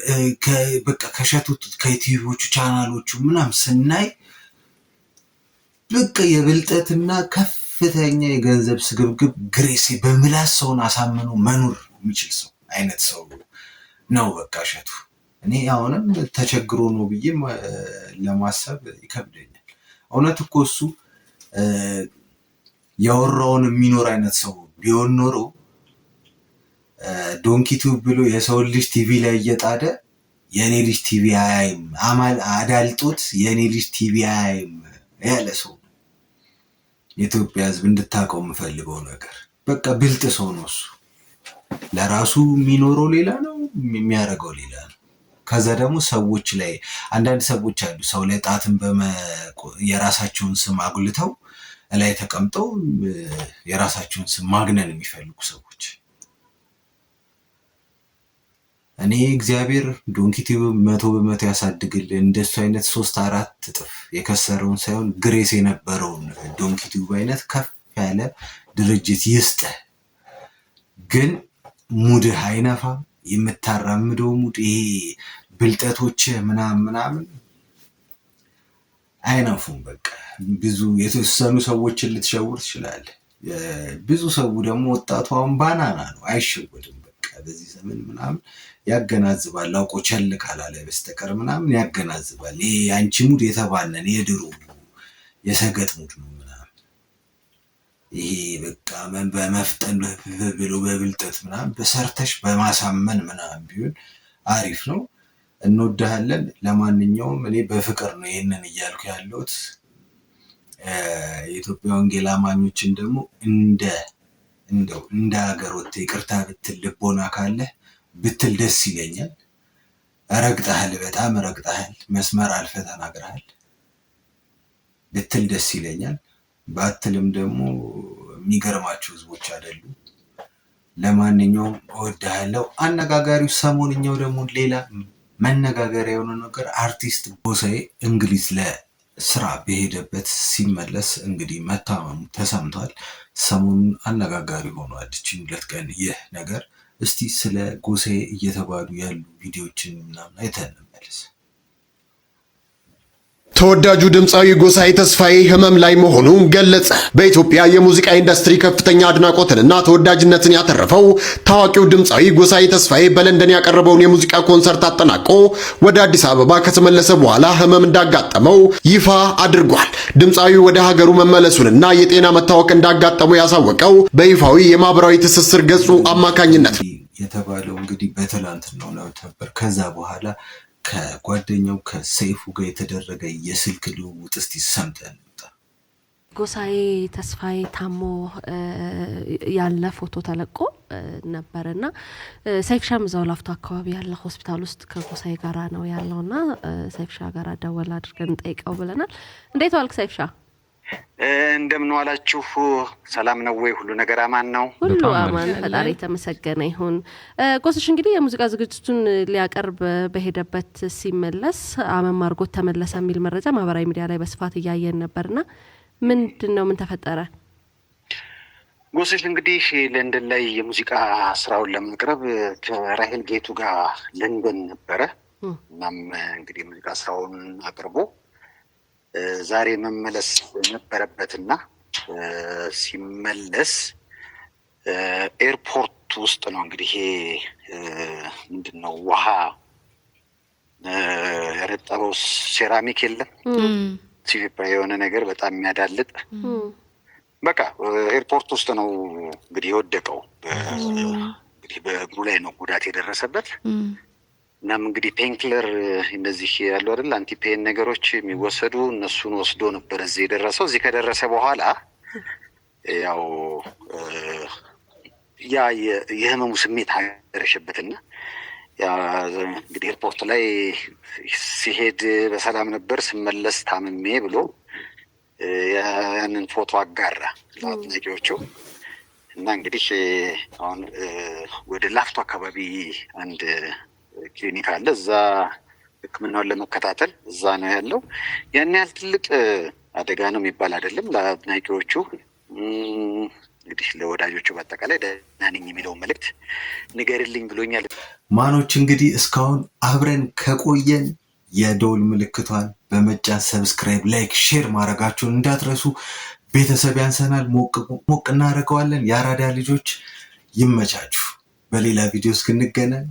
በቃ ከሸቱ ከዩቲዩቦቹ ቻናሎቹ ምናምን ስናይ በቃ የብልጠትና ከፍተኛ የገንዘብ ስግብግብ ግሬሴ በምላስ ሰውን አሳምኖ መኖር የሚችል ሰው አይነት ሰው ነው በቃ እሸቱ። እኔ አሁንም ተቸግሮ ነው ብዬ ለማሰብ ይከብደኛል። እውነት እኮ እሱ ያወራውን የሚኖር አይነት ሰው ቢሆን ኖሮ ዶንኪቱብ ብሎ የሰውን ልጅ ቲቪ ላይ እየጣደ የኔ ልጅ ቲቪ አያይም አዳልጦት የኔ ልጅ ቲቪ አያይም ያለ ሰው ነው። የኢትዮጵያ ሕዝብ እንድታውቀው የምፈልገው ነገር በቃ ብልጥ ሰው ነው እሱ። ለራሱ የሚኖረው ሌላ ነው፣ የሚያደርገው ሌላ ነው። ከዛ ደግሞ ሰዎች ላይ አንዳንድ ሰዎች አሉ ሰው ላይ ጣትን የራሳቸውን ስም አጉልተው ላይ ተቀምጠው የራሳቸውን ስም ማግነን የሚፈልጉ ሰዎች። እኔ እግዚአብሔር ዶንኪቲቭ 100% ያሳድግልን። እንደሱ አይነት 3-4 እጥፍ የከሰረውን ሳይሆን ግሬስ የነበረውን ዶንኪቲቭ አይነት ከፍ ያለ ድርጅት ይስጥ። ግን ሙድህ አይነፋ። የምታራምደው ሙድ ይሄ ብልጠቶች ምናምን አይነፉም። በቃ ብዙ የተወሰኑ ሰዎችን ልትሸውር ትችላለህ። ብዙ ሰው ደግሞ ወጣቱ አሁን ባናና ነው፣ አይሸወድም። በቃ በዚህ ዘመን ምናምን ያገናዝባል። አውቆ ቸል ካላለ በስተቀር ምናምን ያገናዝባል። ይሄ አንቺ ሙድ የተባለን የድሮ የሰገጥ ሙድ ነው ምናምን። ይሄ በቃ በመፍጠን ብሎ በብልጠት ምናምን በሰርተሽ በማሳመን ምናምን ቢሆን አሪፍ ነው። እንወድሃለን። ለማንኛውም እኔ በፍቅር ነው ይህንን እያልኩ ያለሁት። የኢትዮጵያ ወንጌል አማኞችን ደግሞ እንደው እንደ ሀገር ወጥተህ ይቅርታ ብትል ልቦና ካለ ብትል ደስ ይለኛል። ረግጠሃል፣ በጣም ረግጠሃል፣ መስመር አልፈህ ተናግረሃል ብትል ደስ ይለኛል። ባትልም ደግሞ የሚገርማቸው ህዝቦች አይደሉም። ለማንኛውም እወድሃለሁ። አነጋጋሪው ሰሞንኛው ደግሞ ሌላ መነጋገሪያ የሆነ ነገር አርቲስት ጎሳዬ እንግሊዝ ለስራ በሄደበት ሲመለስ እንግዲህ መታመሙ ተሰምቷል። ሰሞኑን አነጋጋሪ ሆኗል እቺን 2 ቀን ይህ ነገር። እስቲ ስለ ጎሳዬ እየተባሉ ያሉ ቪዲዮዎችን ምናምን አይተን እንመለስ። ተወዳጁ ድምፃዊ ጎሳዬ ተስፋዬ ህመም ላይ መሆኑን ገለጸ። በኢትዮጵያ የሙዚቃ ኢንዱስትሪ ከፍተኛ አድናቆትንና ተወዳጅነትን ያተረፈው ታዋቂው ድምፃዊ ጎሳዬ ተስፋዬ በለንደን ያቀረበውን የሙዚቃ ኮንሰርት አጠናቆ ወደ አዲስ አበባ ከተመለሰ በኋላ ህመም እንዳጋጠመው ይፋ አድርጓል። ድምፃዊው ወደ ሀገሩ መመለሱንና የጤና መታወክ እንዳጋጠመው ያሳወቀው በይፋዊ የማህበራዊ ትስስር ገጹ አማካኝነት የተባለው እንግዲህ በትላንትናው ነበር። ከዛ በኋላ ከጓደኛው ከሰይፉ ጋር የተደረገ የስልክ ልውውጥ እስቲ ሰምተን ጎሳዬ ተስፋዬ ታሞ ያለ ፎቶ ተለቆ ነበርና ሰይፍሻ እዛው ላፍቶ አካባቢ ያለ ሆስፒታል ውስጥ ከጎሳዬ ጋራ ነው ያለውና ሰይፍሻ ጋራ ደወል አድርገን ጠይቀው ብለናል። እንዴት ዋልክ ሰይፍሻ? እንደምን ዋላችሁ? ሰላም ነው ወይ? ሁሉ ነገር አማን ነው? ሁሉ አማን፣ ፈጣሪ ተመሰገነ ይሁን። ጎስሽ እንግዲህ የሙዚቃ ዝግጅቱን ሊያቀርብ በሄደበት ሲመለስ አመም አድርጎት ተመለሰ የሚል መረጃ ማህበራዊ ሚዲያ ላይ በስፋት እያየን ነበርና ምንድነው? ምን ተፈጠረ? ጎስሽ እንግዲህ ለንደን ላይ የሙዚቃ ስራውን ለማቅረብ ከራሄል ጌቱ ጋር ለንደን ነበረ። እናም እንግዲህ የሙዚቃ ስራውን አቅርቦ ዛሬ መመለስ ነበረበትና ሲመለስ ኤርፖርት ውስጥ ነው እንግዲህ ምንድነው ውሃ ያረጠበው ሴራሚክ የለም ሲቪፓ የሆነ ነገር በጣም የሚያዳልጥ በቃ ኤርፖርት ውስጥ ነው እንግዲህ የወደቀው። እንግዲህ በእግሩ ላይ ነው ጉዳት የደረሰበት። እናም እንግዲህ ፔንክለር እነዚህ ያሉ አይደል አንቲ ፔን ነገሮች የሚወሰዱ እነሱን ወስዶ ነበር እዚህ የደረሰው። እዚህ ከደረሰ በኋላ ያው ያ የህመሙ ስሜት አገረሸበትና ያ እንግዲህ ኤርፖርት ላይ ሲሄድ በሰላም ነበር፣ ስመለስ ታምሜ ብሎ ያንን ፎቶ አጋራ ለአድናቂዎቹ። እና እንግዲህ አሁን ወደ ላፍቶ አካባቢ አንድ ክሊኒክ አለ፣ እዛ ህክምናውን ለመከታተል እዛ ነው ያለው። ያን ያህል ትልቅ አደጋ ነው የሚባል አይደለም። ለአድናቂዎቹ እንግዲህ ለወዳጆቹ በአጠቃላይ ደህና ነኝ የሚለው መልእክት ንገርልኝ ብሎኛል። ማኖች እንግዲህ እስካሁን አብረን ከቆየን የደውል ምልክቷን በመጫን ሰብስክራይብ፣ ላይክ፣ ሼር ማድረጋችሁን እንዳትረሱ። ቤተሰብ ያንሰናል፣ ሞቅ እናደርገዋለን። የአራዳ ልጆች ይመቻችሁ። በሌላ ቪዲዮ እስክንገናኝ